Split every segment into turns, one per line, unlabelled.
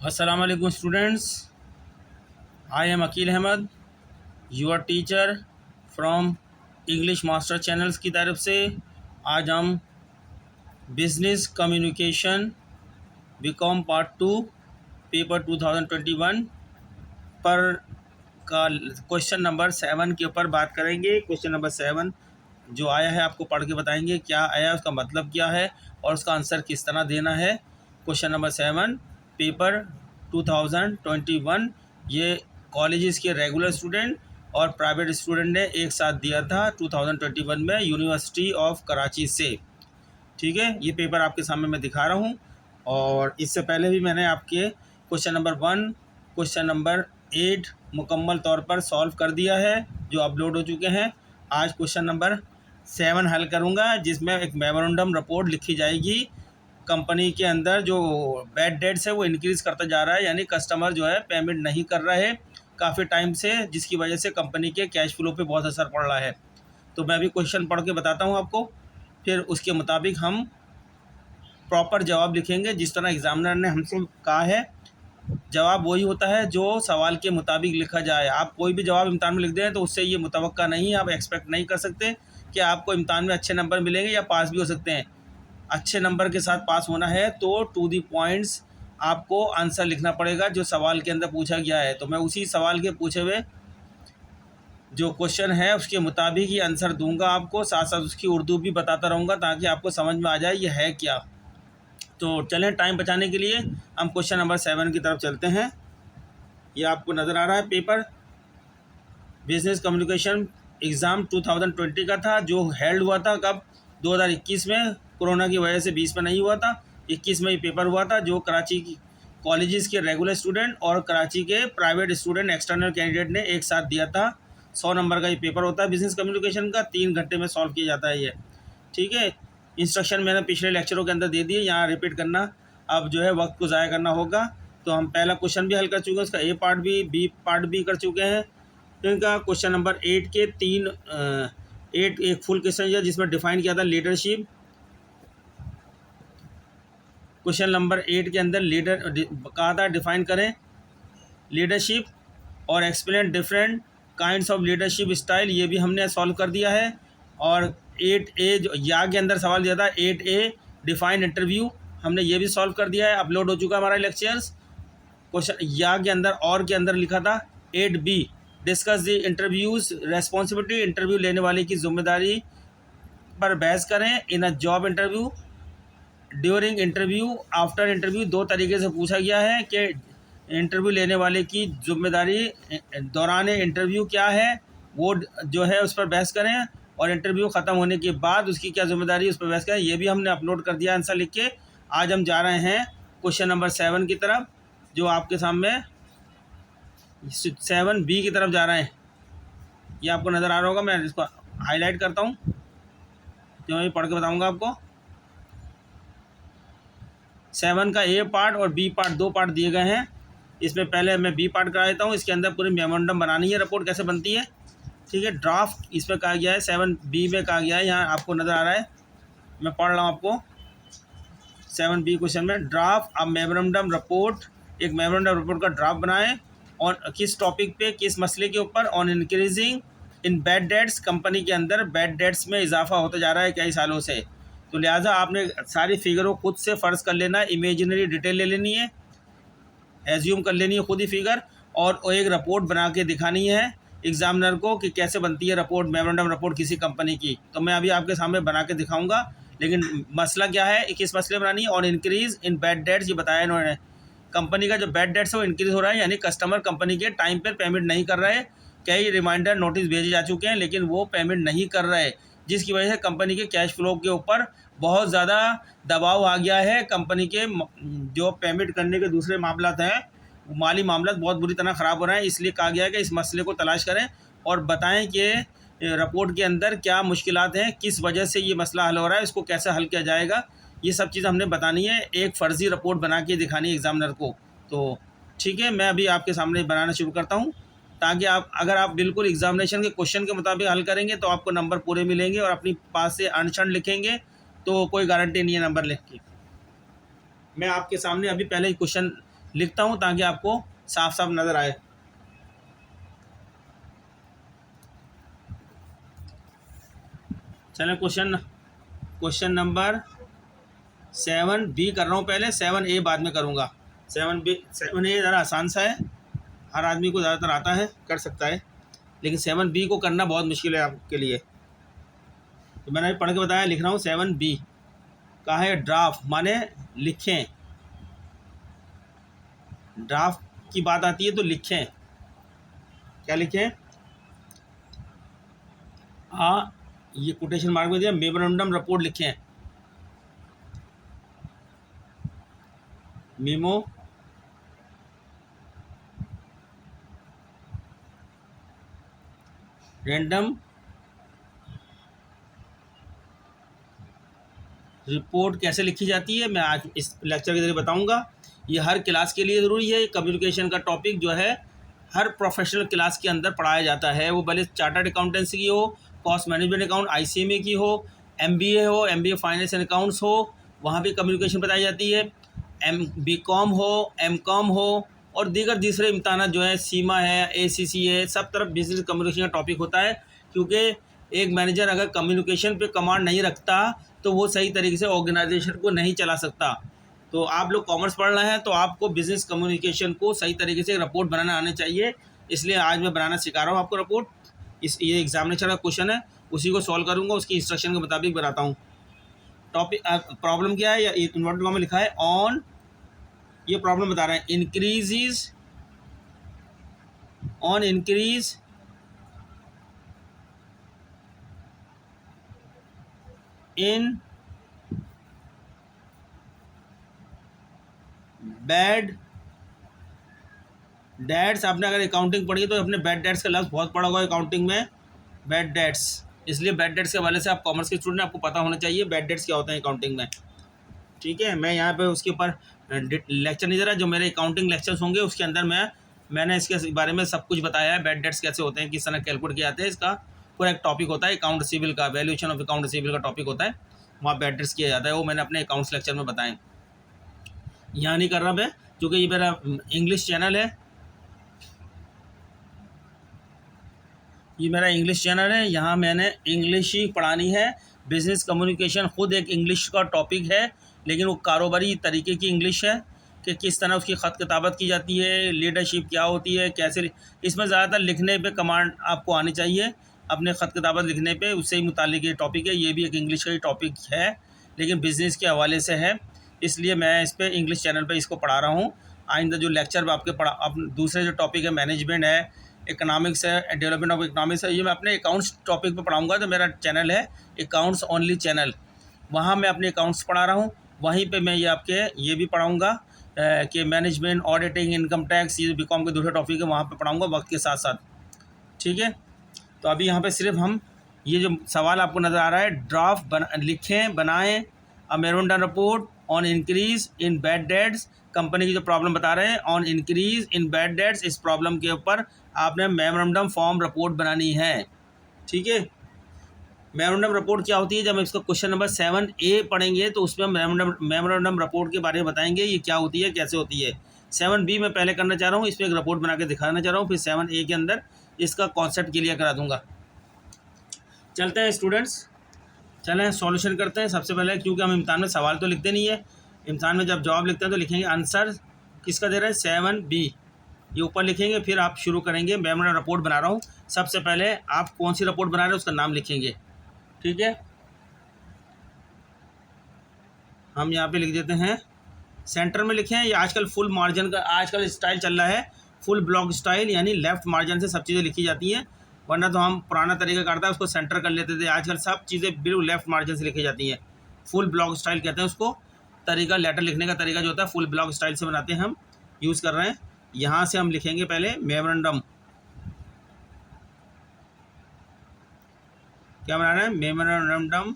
Assalamu alaikum students. I am Akil Ahmed, your teacher from English Master Channels की तरफ से। आज हम business communication BCom part 2 paper 2021 पर का क्वेश्चन नंबर 7 के ऊपर बात करेंगे। क्वेश्चन नंबर 7 जो आया है आपको पढ़ के बताएंगे क्या आया, उसका मतलब क्या है और उसका आंसर किस तरह देना है। क्वेश्चन नंबर 7 पेपर 2021, ये कॉलेजेस के रेगुलर स्टूडेंट और प्राइवेट स्टूडेंट ने एक साथ दिया था 2021 में यूनिवर्सिटी ऑफ कराची से। ठीक है, ये पेपर आपके सामने मैं दिखा रहा हूँ और इससे पहले भी मैंने आपके क्वेश्चन नंबर 1, क्वेश्चन नंबर 8 मुकम्मल तौर पर सॉल्व कर दिया है जो अपलोड हो चुके हैं। आज क्वेश्चन नंबर 7 हल करूँगा जिसमें एक मेमोरेंडम रिपोर्ट लिखी जाएगी। कंपनी के अंदर जो बैड डेट्स है वो इंक्रीज़ करता जा रहा है, यानी कस्टमर जो है पेमेंट नहीं कर रहा है काफ़ी टाइम से, जिसकी वजह से कंपनी के कैश फ्लो पे बहुत असर पड़ रहा है। तो मैं अभी क्वेश्चन पढ़ के बताता हूँ आपको, फिर उसके मुताबिक हम प्रॉपर जवाब लिखेंगे जिस तरह एग्जामिनर ने हमसे कहा है। जवाब वही होता है जो सवाल के मुताबिक लिखा जाए। आप कोई भी जवाब इम्तान में लिख दें तो उससे ये मुतवक्का नहीं, आप एक्सपेक्ट नहीं कर सकते कि आपको इम्तान में अच्छे नंबर मिलेंगे या पास भी हो सकते हैं। अच्छे नंबर के साथ पास होना है तो टू दी पॉइंट्स आपको आंसर लिखना पड़ेगा जो सवाल के अंदर पूछा गया है। तो मैं उसी सवाल के पूछे हुए जो क्वेश्चन है उसके मुताबिक ही आंसर दूंगा आपको, साथ साथ उसकी उर्दू भी बताता रहूँगा ताकि आपको समझ में आ जाए ये है क्या। तो चलें, टाइम बचाने के लिए हम क्वेश्चन नंबर 7 की तरफ चलते हैं। ये आपको नज़र आ रहा है पेपर बिजनेस कम्युनिकेशन एग्ज़ाम 2020 का था जो हेल्ड हुआ था कब 2021 में, कोरोना की वजह से 20 में नहीं हुआ था, 21 में ये पेपर हुआ था जो कराची की कॉलेजेस के रेगुलर स्टूडेंट और कराची के प्राइवेट स्टूडेंट एक्सटर्नल कैंडिडेट ने एक साथ दिया था। 100 नंबर का ये पेपर होता है बिजनेस कम्युनिकेशन का, 3 घंटे में सॉल्व किया जाता है ये। ठीक है, इंस्ट्रक्शन मैंने पिछले लेक्चरों के अंदर दे दिए, यहाँ रिपीट करना अब जो है वक्त को ज़ाया करना होगा। तो हम पहला क्वेश्चन भी हल कर चुके हैं, उसका ए पार्ट भी बी पार्ट भी कर चुके हैं। इनका क्वेश्चन नंबर 8 के 8 एक फुल क्वेश्चन है जिसमें डिफाइन किया था लीडरशिप। क्वेश्चन नंबर 8 के अंदर लीडर कहा था डिफाइन करें लीडरशिप और explain different kinds of leadership style, ये भी हमने सॉल्व कर दिया है। और 8A जो या के अंदर सवाल दिया था 8A डिफाइन इंटरव्यू, हमने ये भी सॉल्व कर दिया है, अपलोड हो चुका है हमारा लेक्चर्स। क्वेश्चन या के अंदर और के अंदर लिखा था 8B discuss the interviews responsibility, interview लेने वाले की जिम्मेदारी पर बहस करें in a job interview, during interview, after interview. दो तरीके से पूछा गया है कि इंटरव्यू लेने वाले की जिम्मेदारी दौरान इंटरव्यू क्या है वो जो है उस पर बहस करें, और इंटरव्यू ख़त्म होने के बाद उसकी क्या जिम्मेदारी है उस पर बहस करें। ये भी हमने अपलोड कर दिया आंसर लिख के। आज हम जा रहे हैं क्वेश्चन नंबर 7 की तरफ जो आपके सामने 7B की तरफ जा रहे हैं। ये आपको नज़र आ रहा होगा, मैं इसको हाईलाइट करता हूँ जो मैं पढ़ के बताऊँगा आपको। 7 का ए पार्ट और बी पार्ट, 2 पार्ट दिए गए हैं। इसमें पहले मैं बी पार्ट करा देता हूँ, इसके अंदर पूरी मेमोरेंडम बनानी है, रिपोर्ट कैसे बनती है। ठीक है, ड्राफ्ट इसमें कहा गया है, 7B में कहा गया है, यहाँ आपको नज़र आ रहा है, मैं पढ़ रहा हूँ आपको। 7B क्वेश्चन में ड्राफ्ट अब मेमोरेंडम रिपोर्ट, एक मेमोरेंडम रिपोर्ट का ड्राफ्ट बनाएं और किस टॉपिक पे, किस मसले के ऊपर, on increasing in bad dates, company के अंदर बैड डेट्स में इजाफा होता जा रहा है कई सालों से। तो लिहाजा आपने सारी फिगरों खुद से फ़र्ज़ कर लेना, इमेजिनरी डिटेल ले लेनी है, एज्यूम कर लेनी है खुद ही फिगर, और एक रिपोर्ट बना के दिखानी है एग्जामिनर को कि कैसे बनती है रिपोर्ट, मेमोरेंडम रिपोर्ट किसी कंपनी की। तो मैं अभी आपके सामने बना के दिखाऊंगा, लेकिन मसला क्या है, किस मसले में बनानी है, और इंक्रीज़ इन बैड डेट्स, ये बताया इन्होंने। कंपनी का जो बैड डेट्स है वो इंक्रीज़ हो रहा है, यानी कस्टमर कंपनी के टाइम पर पेमेंट नहीं कर रहे। कई रिमाइंडर नोटिस भेजे जा चुके हैं लेकिन वो पेमेंट नहीं कर रहे, जिसकी वजह से कंपनी के कैश फ्लो के ऊपर बहुत ज़्यादा दबाव आ गया है। कंपनी के जो पेमेंट करने के दूसरे मामला हैं, माली मामला बहुत बुरी तरह ख़राब हो रहे हैं। इसलिए कहा गया है कि इस मसले को तलाश करें और बताएं कि रिपोर्ट के अंदर क्या मुश्किलात हैं, किस वजह से ये मसला हल हो रहा है, इसको कैसे हल किया जाएगा, ये सब चीज़ हमने बतानी है, एक फ़र्ज़ी रिपोर्ट बना के दिखानी है एग्ज़ामिनर को। तो ठीक है, मैं अभी आपके सामने बनाना शुरू करता हूँ ताकि अगर आप बिल्कुल एग्जामिनेशन के क्वेश्चन के मुताबिक हल करेंगे तो आपको नंबर पूरे मिलेंगे, और अपनी पास से अनशन लिखेंगे तो कोई गारंटी नहीं है नंबर लिख के। मैं आपके सामने अभी पहले क्वेश्चन लिखता हूँ ताकि आपको साफ साफ नज़र आए। चलें, क्वेश्चन नंबर 7B कर रहा हूँ पहले, 7A बाद में करूँगा। 7A ज़रा आसान सा है, हर आदमी को ज़्यादातर आता है, कर सकता है, लेकिन 7B को करना बहुत मुश्किल है आपके लिए। तो मैंने पढ़ के बताया, लिख रहा हूँ। 7B का है ड्राफ्ट, माने लिखें। ड्राफ्ट की बात आती है तो लिखें, क्या लिखें? ये कोटेशन मार्क में दिया, मेमोरेंडम रिपोर्ट लिखें। मेमो रैंडम रिपोर्ट कैसे लिखी जाती है मैं आज इस लेक्चर के जरिए बताऊंगा। ये हर क्लास के लिए ज़रूरी है। कम्युनिकेशन का टॉपिक जो है हर प्रोफेशनल क्लास के अंदर पढ़ाया जाता है, वो भले चार्टर्ड अकाउंटेंसी की हो, कॉस्ट मैनेजमेंट अकाउंट ICMA की हो, MBA हो, MBA फाइनेंस एंड अकाउंट्स हो, वहाँ भी कम्युनिकेशन बताई जाती है। BCom हो, MCom हो, और दीगर दूसरे इम्तहान जो है, सीमा है, ACC है, सब तरफ बिजनेस कम्युनिकेशन का टॉपिक होता है। क्योंकि एक मैनेजर अगर कम्युनिकेशन पे कमांड नहीं रखता तो वो सही तरीके से ऑर्गेनाइजेशन को नहीं चला सकता। तो आप लोग कॉमर्स पढ़ रहे हैं तो आपको बिजनेस कम्युनिकेशन को सही तरीके से रिपोर्ट बनाना आना चाहिए। इसलिए आज मैं बनाना सिखा रहा हूँ आपको रिपोर्ट। ये एग्जामिनेशन का क्वेश्चन है, उसी को सॉल्व करूँगा, उसकी इंस्ट्रक्शन के मुताबिक बनाता हूँ। टॉपिक प्रॉब्लम क्या है, या इन्वर्टेड कॉमा में लिखा है ऑन, ये प्रॉब्लम बता रहे हैं, इंक्रीज इन बैड डेट्स। आपने अगर अकाउंटिंग पढ़ी है तो अपने बैड डेट्स का लफ्ज़ बहुत पढ़ा होगा अकाउंटिंग में, बैड डेट्स। इसलिए बैड डेट्स के हवाले से आप कॉमर्स के स्टूडेंट, आपको पता होना चाहिए बैड डेट्स क्या होते हैं अकाउंटिंग में। ठीक है, मैं यहाँ पे उसके ऊपर लेक्चर नहीं दे रहा, जो मेरे अकाउंटिंग लेक्चर्स होंगे उसके अंदर मैंने इसके बारे में सब कुछ बताया है। बैड डेट्स कैसे होते हैं, किस तरह कैलकुलेट किए जाते हैं, इसका पूरा एक टॉपिक होता है अकाउंट रिसीवेबल का, वैल्यूएशन ऑफ अकाउंट रिसीवेबल का टॉपिक होता है, वहाँ बैड डेट्स किया जाता है। वो मैंने अपने अकाउंट्स लेक्चर में बताएं, यहाँ नहीं कर रहा मैं, क्योंकि ये मेरा इंग्लिश चैनल है, ये मेरा इंग्लिश चैनल है, यहाँ मैंने इंग्लिश ही पढ़ानी है। बिज़नेस कम्युनिकेशन खुद एक इंग्लिश का टॉपिक है, लेकिन वो कारोबारी तरीके की इंग्लिश है कि किस तरह उसकी ख़त किताबत की जाती है, लीडरशिप क्या होती है, कैसे। इसमें ज़्यादातर लिखने पे कमांड आपको आनी चाहिए, अपने ख़त किताबत लिखने पे, उससे ही मुतालिक ये टॉपिक है। ये भी एक इंग्लिश का ही टॉपिक है, लेकिन बिज़नेस के हवाले से है, इसलिए मैं इस पर इंग्लिश चैनल पर इसको पढ़ा रहा हूँ। आइंदा जो लेक्चर आपके दूसरे जो टॉपिक है, मैनेजमेंट है, इकोनॉमिक्स है, डेवलपमेंट ऑफ इकोनॉमिक्स है, ये मैं अपने अकाउंट्स टॉपिक पे पढ़ाऊंगा। तो मेरा चैनल है अकाउंट्स ओनली चैनल, वहाँ मैं अपने अकाउंट्स पढ़ा रहा हूँ। वहीं पे मैं ये आपके ये भी पढ़ाऊंगा कि मैनेजमेंट, ऑडिटिंग, इनकम टैक्स, ये BCom के दूसरे टॉपिक है, वहाँ पे पढ़ाऊंगा वक्त के साथ साथ। ठीक है, तो अभी यहाँ पे सिर्फ हम ये जो सवाल आपको नज़र आ रहा है, ड्राफ्ट लिखें, बनाएं अ memorandum report on increase in bad dates. Company की जो प्रॉब्लम बता रहे हैं on increase in bad dates, इस प्रॉब्लम के ऊपर आपने मेमोरेंडम फॉर्म रिपोर्ट बनानी है। ठीक है, मेमोरेंडम रिपोर्ट क्या होती है, जब हम इसका क्वेश्चन नंबर 7A पढ़ेंगे तो उसमें हम मेमोरेंडम रिपोर्ट के बारे में बताएंगे, ये क्या होती है, कैसे होती है। 7B मैं पहले करना चाह रहा हूँ, इसमें एक रिपोर्ट बना के दिखाना चाह रहा हूँ, फिर 7A के अंदर इसका कॉन्सेप्ट क्लियर करा दूंगा। चलते हैं स्टूडेंट्स, चलें सॉल्यूशन करते हैं। सबसे पहले, क्योंकि हम इम्तहान में सवाल तो लिखते नहीं है, इम्तहान में जब जवाब लिखते हैं तो लिखेंगे आंसर किसका दे रहे हैं, 7B, ये ऊपर लिखेंगे। फिर आप शुरू करेंगे, मेमोरेंडम रिपोर्ट बना रहा हूँ। सबसे पहले आप कौन सी रिपोर्ट बना रहे हैं उसका नाम लिखेंगे। ठीक है, हम यहाँ पे लिख देते हैं, सेंटर में लिखें। ये आजकल फुल मार्जिन का आजकल स्टाइल चल रहा है, फुल ब्लॉक स्टाइल, यानी लेफ़्ट मार्जिन से सब चीज़ें लिखी जाती हैं। वरना तो हम पुराना तरीका करता है उसको सेंटर कर लेते थे, आजकल सब चीज़ें बिल्कुल लेफ़्ट मार्जिन से लिखी जाती हैं। फुल ब्लॉक स्टाइल कहते हैं उसको, तरीका लेटर लिखने का तरीका जो होता है फुल ब्लॉक स्टाइल से बनाते हैं, हम यूज़ कर रहे हैं। यहाँ से हम लिखेंगे पहले मेमोरेंडम, क्या बना रहे हैं, मेमोरेंडम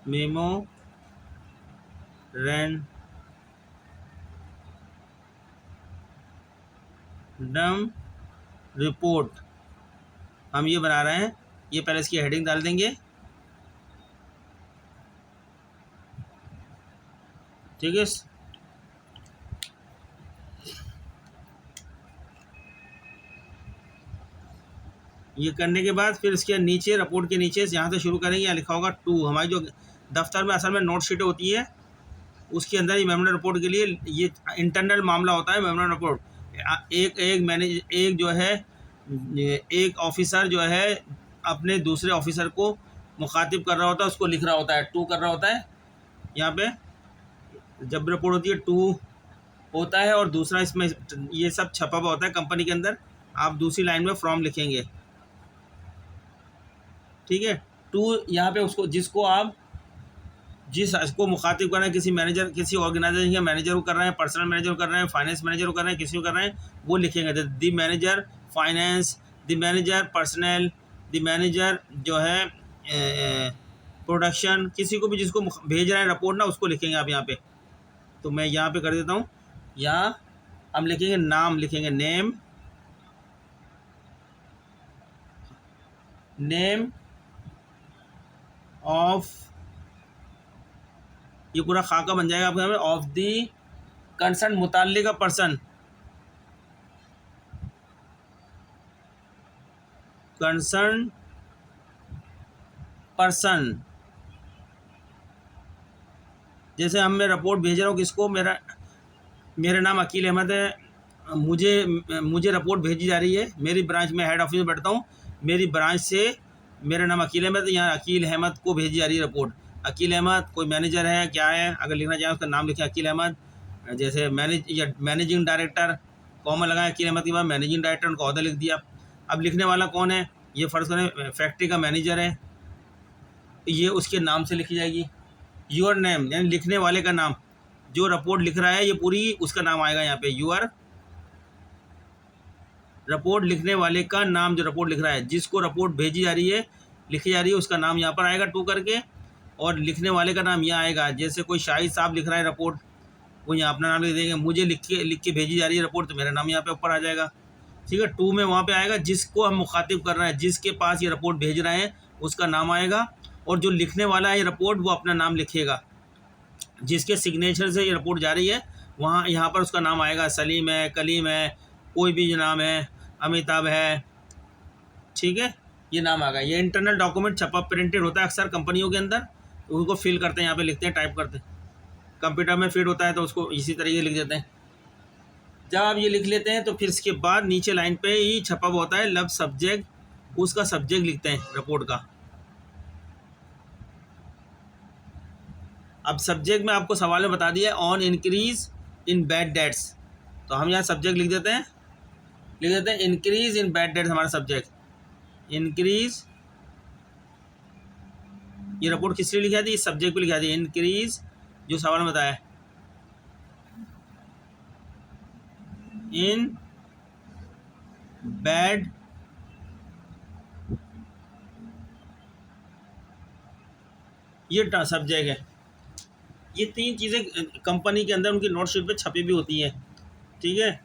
मेमोरेंडम रिपोर्ट हम ये बना रहे हैं। ये पहले इसकी हेडिंग डाल देंगे, ठीक है। ये करने के बाद फिर इसके नीचे रिपोर्ट के नीचे से यहाँ से शुरू करेंगे, यहाँ लिखा होगा 2। हमारी जो दफ्तर में असल में नोट शीटें होती है उसके अंदर ये मेमोरेंडम रिपोर्ट के लिए ये इंटरनल मामला होता है। मेमोरेंडम रिपोर्ट एक जो है एक ऑफिसर जो है अपने दूसरे ऑफिसर को मुखातिब कर रहा होता है, उसको लिख रहा होता है, 2 कर रहा होता है। यहाँ पे जब रिपोर्ट होती है 2 होता है, और दूसरा इसमें ये सब छपा हुआ होता है कंपनी के अंदर। आप दूसरी लाइन में फ्रॉम लिखेंगे, ठीक है। 2 यहाँ पे उसको जिसको आप जिसको मुखातिब कर रहे हैं, किसी मैनेजर, किसी ऑर्गेनाइजेशन के मैनेजर को कर रहे हैं, पर्सनल मैनेजर को कर रहे हैं, फाइनेंस मैनेजर को कर रहे हैं, किसी को कर रहे हैं, वो लिखेंगे the manager finance, the manager personnel, the manager जो है प्रोडक्शन, किसी को भी जिसको भेज रहे हैं रिपोर्ट ना, उसको लिखेंगे आप यहाँ पे। तो मैं यहाँ पे कर देता हूँ। यहाँ हम लिखेंगे नाम, लिखेंगे नेम ऑफ, ये पूरा खाका बन जाएगा आपके यहाँ पे, ऑफ दी कंसर्न मुताल्लिका पर्सन, कंसर्न पर्सन। जैसे हम मैं रिपोर्ट भेज रहा हूँ किसको, मेरा नाम अकील अहमद है, मुझे रिपोर्ट भेजी जा रही है, मेरी ब्रांच में हेड ऑफिस में बैठता हूँ, मेरी ब्रांच से मेरा नाम अकील अहमद है, यहाँ अकील अहमद को भेजी जा रही है रिपोर्ट। अकील अहमद कोई मैनेजर है क्या है, अगर लिखना चाहें उसका नाम लिखें अकील अहमद। जैसे मैनेजिंग डायरेक्टर कॉमा लगाए अकील अहमद के बाद, मैनेजिंग डायरेक्टर उनका ऑर्डर लिख दिया। अब लिखने वाला कौन है, ये फ़र्ज़ करें फैक्ट्री का मैनेजर है, ये उसके नाम से लिखी जाएगी। योर नेम यानी लिखने वाले का नाम, जो रिपोर्ट लिख रहा है ये पूरी उसका नाम आएगा यहाँ पे। योर रिपोर्ट, लिखने वाले का नाम, जो रिपोर्ट लिख रहा है, जिसको रिपोर्ट भेजी जा रही है, लिखी जा रही है, उसका नाम यहाँ पर आएगा 2 करके, और लिखने वाले का नाम यहाँ आएगा। जैसे कोई शाहिद साहब लिख रहा है रिपोर्ट, वो यहाँ अपना नाम लिख देंगे। मुझे लिख के भेजी जा रही है रिपोर्ट, तो मेरा नाम यहाँ पे ऊपर आ जाएगा, ठीक है। 2 में वहाँ पे आएगा जिसको हम मुखातिब कर रहे हैं, जिसके पास ये रिपोर्ट भेज रहे हैं उसका नाम आएगा, और जो लिखने वाला है ये रिपोर्ट वो अपना नाम लिखेगा, जिसके सिग्नेचर से ये रिपोर्ट जा रही है वहाँ यहाँ पर उसका नाम आएगा। सलीम है, कलीम है, कोई भी नाम है, अमिताभ है, ठीक है, ये नाम आ गया। ये इंटरनल डॉक्यूमेंट छपा प्रिंटेड होता है अक्सर कंपनियों के अंदर, उनको फिल करते हैं, यहाँ पे लिखते हैं, टाइप करते हैं, कंप्यूटर में फिट होता है तो उसको इसी तरीके लिख देते हैं। जब आप ये लिख लेते हैं तो फिर इसके बाद नीचे लाइन पे ही छपा हुआ होता है लव सब्जेक्ट, उसका सब्जेक्ट लिखते हैं रिपोर्ट का। अब सब्जेक्ट में आपको सवाल में बता दिया on increase in bad dates, तो हम यहाँ सब्जेक्ट लिख देते हैं इंक्रीज इन बैड डेट्स, हमारा सब्जेक्ट इंक्रीज। ये रिपोर्ट किस लिए लिखा थी, इस सब्जेक्ट पे लिखा थी, इंक्रीज जो सवाल में बताया इन बैड ये सब्जेक्ट है। ये 3 चीज़ें कंपनी के अंदर उनकी नोट शीट पे छपी भी होती हैं, ठीक है।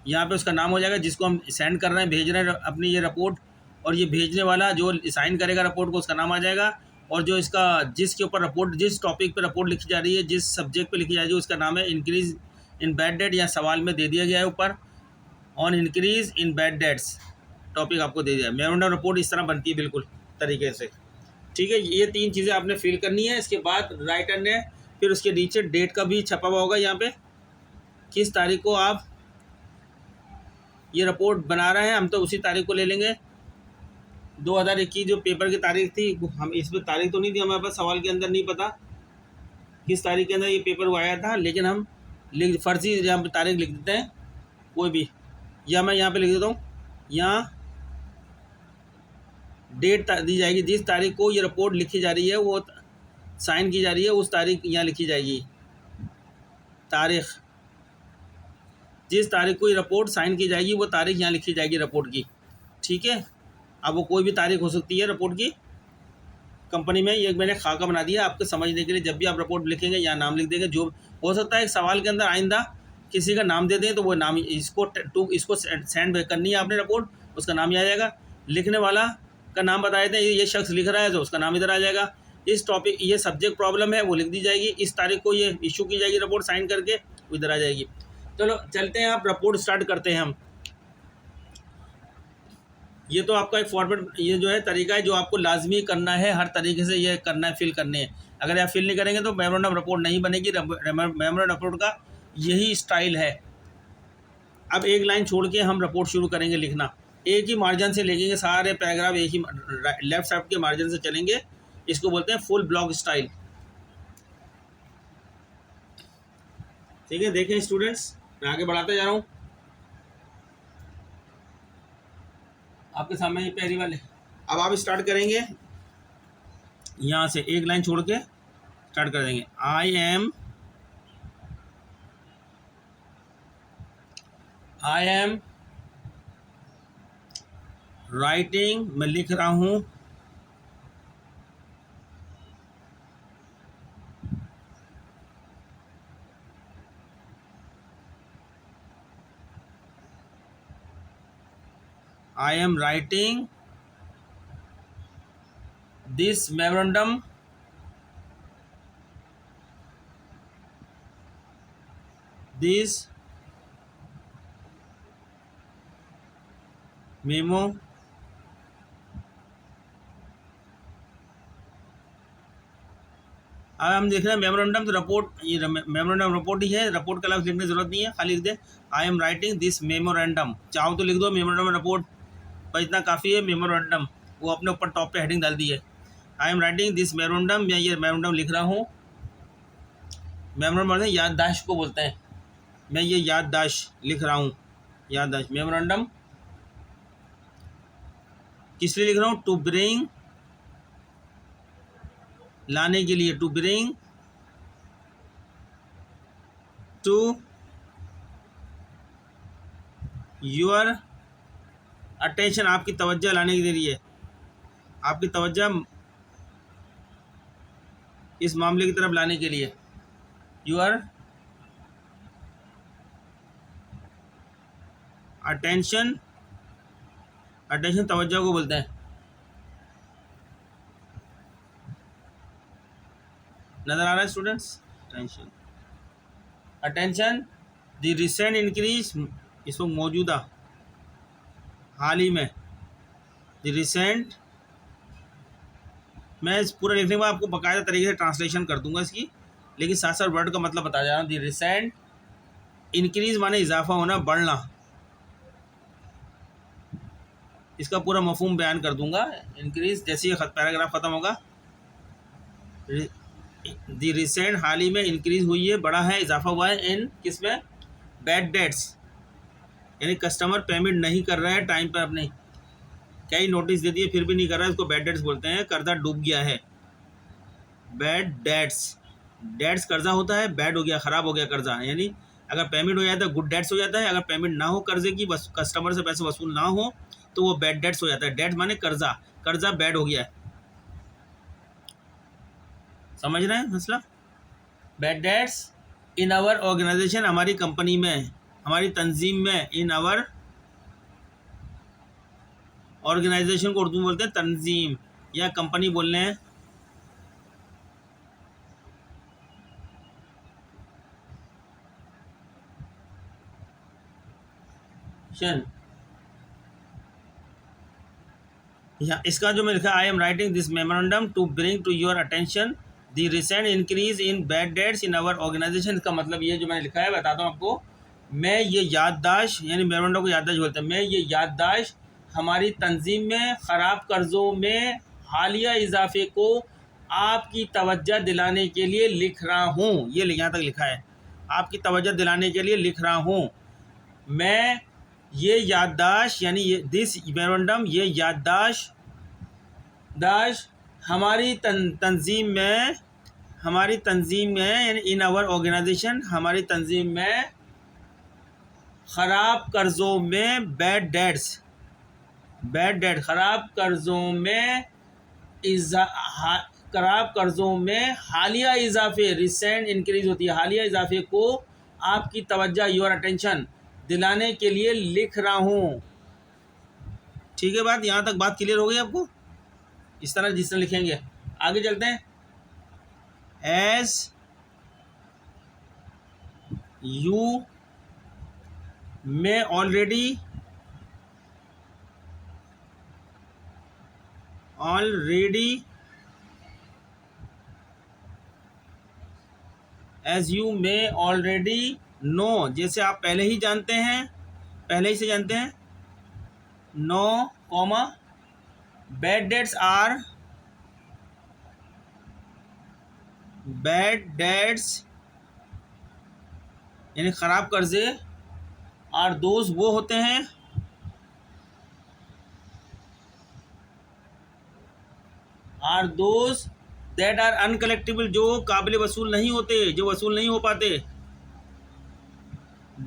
यहाँ पे उसका नाम हो जाएगा, जिसको हम सेंड कर रहे हैं, भेज रहे हैं अपनी ये रिपोर्ट, और ये भेजने वाला जो साइन करेगा रिपोर्ट को, उसका नाम आ जाएगा, और जो इसका जिसके ऊपर रिपोर्ट, जिस टॉपिक पे रिपोर्ट लिखी जा रही है, जिस सब्जेक्ट पे लिखी जा रही है, उसका नाम है इंक्रीज इन बैड डेट, या सवाल में दे दिया गया है ऊपर on increase in bad dates, topic आपको दे दिया। मेमोरेंडम रिपोर्ट इस तरह बनती है बिल्कुल तरीके से, ठीक है। ये 3 चीज़ें आपने फिल करनी है। इसके बाद राइटर ने फिर उसके नीचे डेट का भी छपा हुआ होगा यहाँ पे, किस तारीख को आप ये रिपोर्ट बना रहे हैं, हम तो उसी तारीख को ले लेंगे। 2021 जो पेपर की तारीख थी, हम इसमें तारीख तो नहीं थी हमारे पास, सवाल के अंदर नहीं पता किस तारीख के अंदर ये पेपर वो आया था, लेकिन हम फर्जी यहाँ पर तारीख लिख देते हैं कोई भी, या मैं यहाँ पे लिख देता हूँ, यहाँ डेट दी जाएगी, जिस तारीख को ये रिपोर्ट लिखी जा रही है, वो साइन की जा रही है, उस तारीख यहाँ लिखी जाएगी, तारीख, जिस तारीख को ये रिपोर्ट साइन की जाएगी वो तारीख यहाँ लिखी जाएगी रिपोर्ट की, ठीक है। अब वो कोई भी तारीख हो सकती है रिपोर्ट की कंपनी में, ये मैंने खाका बना दिया आपको समझने के लिए। जब भी आप रिपोर्ट लिखेंगे यहाँ नाम लिख देंगे, जो हो सकता है सवाल के अंदर आइंदा किसी का नाम दे दें, तो वो नाम इसको सेंड करनी है आपने रिपोर्ट, उसका नाम ही आ जाएगा। लिखने वाला का नाम बताए थे, ये शख्स लिख रहा है तो उसका नाम इधर आ जाएगा। इस टॉपिक ये सब्जेक्ट प्रॉब्लम है वो लिख दी जाएगी, इस तारीख को ये इशू की जाएगी रिपोर्ट साइन करके, इधर आ जाएगी। चलो चलते हैं, आप रिपोर्ट स्टार्ट करते हैं हम। ये तो आपका एक फॉर्मेट, ये जो है तरीका है जो आपको लाजमी करना है, हर तरीके से ये करना है, फिल करने हैं। अगर आप फिल नहीं करेंगे तो मेमोरेंडम रिपोर्ट नहीं बनेगी। मेमोरेंडम रिपोर्ट का यही स्टाइल है। अब एक लाइन छोड़ के हम रिपोर्ट शुरू करेंगे लिखना, एक ही मार्जिन से लिखेंगे सारे पैराग्राफ, एक ही लेफ्ट साइड के मार्जिन से चलेंगे। इसको बोलते हैं फुल ब्लॉक स्टाइल। ठीक है, देखें स्टूडेंट्स, मैं आगे बढ़ाते जा रहा हूँ। आपके सामने ये पहली वाले, अब आप स्टार्ट करेंगे यहाँ से, एक लाइन छोड़ के स्टार्ट कर देंगे। आई एम राइटिंग, मैं लिख रहा हूँ, आई am writing this memorandum this memo अब हम देख रहे हैं मेमोरेंडम, तो रिपोर्ट, ये मेमोरेंडम रिपोर्ट ही है, रिपोर्ट का लफ्ज़ लिखने की जरूरत नहीं है, खाली लिख दे I am writing this memorandum. चाहो तो लिख दो मेमोरेंडम रिपोर्ट, पर इतना काफ़ी है मेमोरेंडम, वो अपने ऊपर टॉप पे हेडिंग डाल दी है। आई एम राइटिंग दिस मेमोरेंडम, मैं ये मेमोरेंडम लिख रहा हूँ। मेमोरेंडम बोलते हैं याददाश्त को बोलते हैं, मैं ये याददाश्त लिख रहा हूँ, याददाश्त। मेमोरेंडम किस लिए लिख रहा हूँ? टू ब्रिंग, लाने के लिए, to bring to your attention, आपकी तवज्जो लाने के लिए, आपकी तवज्जो इस मामले की तरफ लाने के लिए। योर अटेंशन, अटेंशन तवज्जो को बोलते हैं। नजर आ रहा है students? Attention, attention the recent increase, इसको मौजूदा, हाल ही में, द रिसेंट, मैं इस पूरा लिखने के बाद आपको बाकायदा तरीके से ट्रांसलेशन कर दूंगा इसकी, लेकिन साथ साथ वर्ड का मतलब बता जा रहा हूँ। द रिसेंट इंक्रीज माने इजाफा होना, बढ़ना, इसका पूरा मफहूम बयान कर दूंगा। इंक्रीज जैसे ये पैराग्राफ ख़त्म होगा, द रिसेंट हाल ही में इंक्रीज हुई है, बढ़ा है, इजाफा हुआ है, इन किस में? बैड डेट्स, यानी कस्टमर पेमेंट नहीं कर रहा है टाइम पर अपने, कई नोटिस दे दिए फिर भी नहीं कर रहा है, इसको बैड डेट्स बोलते हैं। कर्जा डूब गया है, बैड डेट्स, डेट्स कर्जा होता है, बैड हो गया, ख़राब हो गया कर्जा, यानी अगर पेमेंट हो जाता है गुड डेट्स हो जाता है, अगर पेमेंट ना हो कर्जे की, बस कस्टमर से पैसे वसूल ना हो तो वो बैड डेट्स हो जाता है। डेट्स माने कर्जा, कर्जा बैड हो गया है, समझ रहे हैं मसला? Bad debts in our organisation, हमारी कंपनी में, हमारी तंजीम में, इन आवर ऑर्गेनाइजेशन को उर्दू में बोलते हैं तंजीम, या कंपनी बोल रहे हैं। या इसका जो मैं लिखा, I am writing this memorandum to bring to your attention the recent increase in bad debts in our organisation. इसका मतलब ये जो मैंने लिखा है बताता हूँ आपको। मैं ये याददाश्त, यानी मेमोरेंडम को याददाश्त बोलते हैं, मैं ये याददाश्त हमारी तंजीम में ख़राब कर्ज़ों में हालिया इजाफे को आपकी तवज्जो दिलाने के लिए लिख रहा हूँ। ये यहाँ तक लिखा है, आपकी तवज्जो दिलाने के लिए लिख रहा हूँ। मैं ये याददाश्त, यानी ये दिस मेमोरेंडम, ये याददाश्त हमारी तंजीम में, हमारी तंजीम में, यानी इन आवर ऑर्गेनाइजेशन, हमारी तंजीम में ख़राब कर्ज़ों में, बैड डेट्स, बैड डेट, ख़राब कर्ज़ों में, ख़राब कर्ज़ों में हालिया इजाफे, रिसेंट इंक्रीज होती है, हालिया इजाफे को आपकी तवज्जो, योर अटेंशन दिलाने के लिए लिख रहा हूँ। ठीक है, बात यहाँ तक बात क्लियर हो गई आपको? इस तरह जिस तरह लिखेंगे। आगे चलते हैं। As you may already as you may already know, जैसे आप पहले ही जानते हैं, पहले ही से जानते हैं। नो कॉमा बैड डेट्स यानी खराब कर्जे आर दोज वो होते हैं दैट आर अनकलेक्टेबल, जो काबिल वसूल नहीं होते, जो वसूल नहीं हो पाते।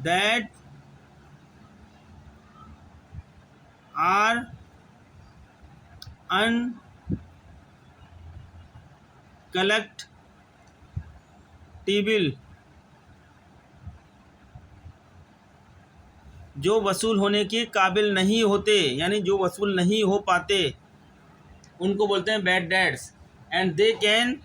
दैट आर अनकलेक्टेबल, जो वसूल होने के काबिल नहीं होते, यानी जो वसूल नहीं हो पाते, उनको बोलते हैं bad debts. And they can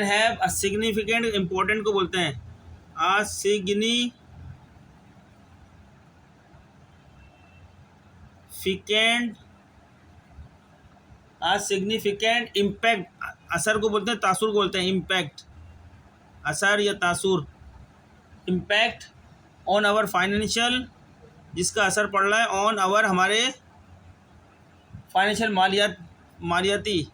have a significant, important को बोलते हैं अ सिग्निफिकेंट इम्पैक्ट, असर को बोलते हैं, तासुर को बोलते हैं इम्पैक्ट, असर या तासुर। इम्पैक्ट ऑन आवर फाइनेंशियल, जिसका असर पड़ रहा है ऑन आवर, हमारे फाइनेंशियल मालियाती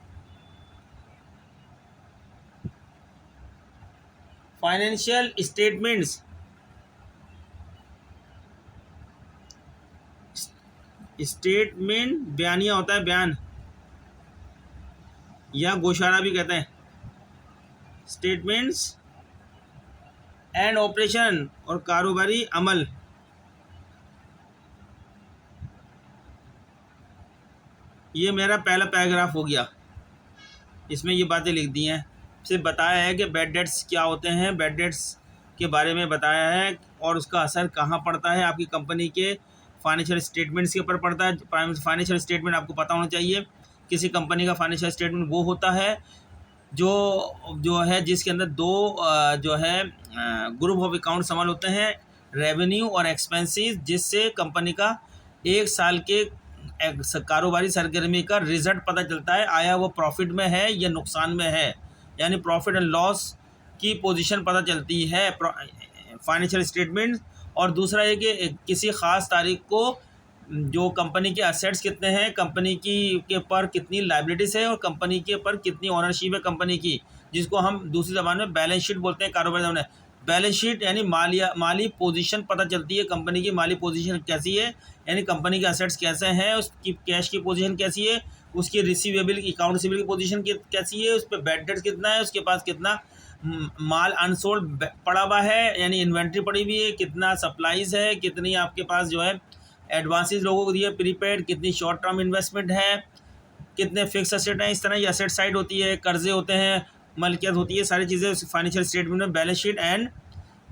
फाइनेंशियल स्टेटमेंट्स, बयानिया होता है, बयान या गोशारा भी कहते हैं। स्टेटमेंट्स एंड ऑपरेशन, और कारोबारी अमल। ये मेरा पहला पैराग्राफ हो गया, इसमें ये बातें लिख दी हैं। सिर्फ बताया है कि बैड डेट्स क्या होते हैं, बैड डेट्स के बारे में बताया है, और उसका असर कहाँ पड़ता है, आपकी कंपनी के फाइनेंशियल स्टेटमेंट्स के ऊपर पड़ता है। फाइनेंशियल स्टेटमेंट आपको पता होना चाहिए। किसी कंपनी का फाइनेंशियल स्टेटमेंट वो होता है जो है जिसके अंदर दो जो है ग्रुप ऑफ अकाउंट शामिल होते हैं, रेवेन्यू और एक्सपेंसेस, जिससे कंपनी का एक साल के कारोबारी सरगर्मी का रिजल्ट पता चलता है, आया वो प्रॉफिट में है या नुकसान में है, यानी प्रॉफिट एंड लॉस की पोजीशन पता चलती है फाइनेंशियल स्टेटमेंट। और दूसरा है कि किसी ख़ास तारीख को जो कंपनी के असेट्स कितने हैं, कंपनी की के ऊपर कितनी लाइबिलिटीज़ है, और कंपनी के ऊपर कितनी ओनरशिप है कंपनी की, जिसको हम दूसरी ज़बान में बैलेंस शीट बोलते हैं, कारोबारी ज़बान में। बैलेंस शीट यानी माली पोजीशन पता चलती है, कंपनी की माली पोजीशन कैसी है, यानी कंपनी के असेट्स कैसे हैं, उसकी कैश की पोजीशन कैसी है, उसकी रिसीवेबल अकाउंट रिसीवेबल की पोजीशन कैसी है, उस पर बैड डेट्स कितना है, उसके पास कितना माल अनसोल्ड पड़ा हुआ है, यानी इन्वेंट्री पड़ी हुई है, कितना सप्लाईज है, कितनी आपके पास जो है एडवांसेस लोगों को दिए प्रीपेड, कितनी शॉर्ट टर्म इन्वेस्टमेंट है, कितने फिक्स एसेट हैं। इस तरह ये एसेट साइड होती है, कर्जे होते हैं, मलकियत होती है, सारी चीज़ें फाइनेंशियल स्टेटमेंट में। बैलेंस शीट एंड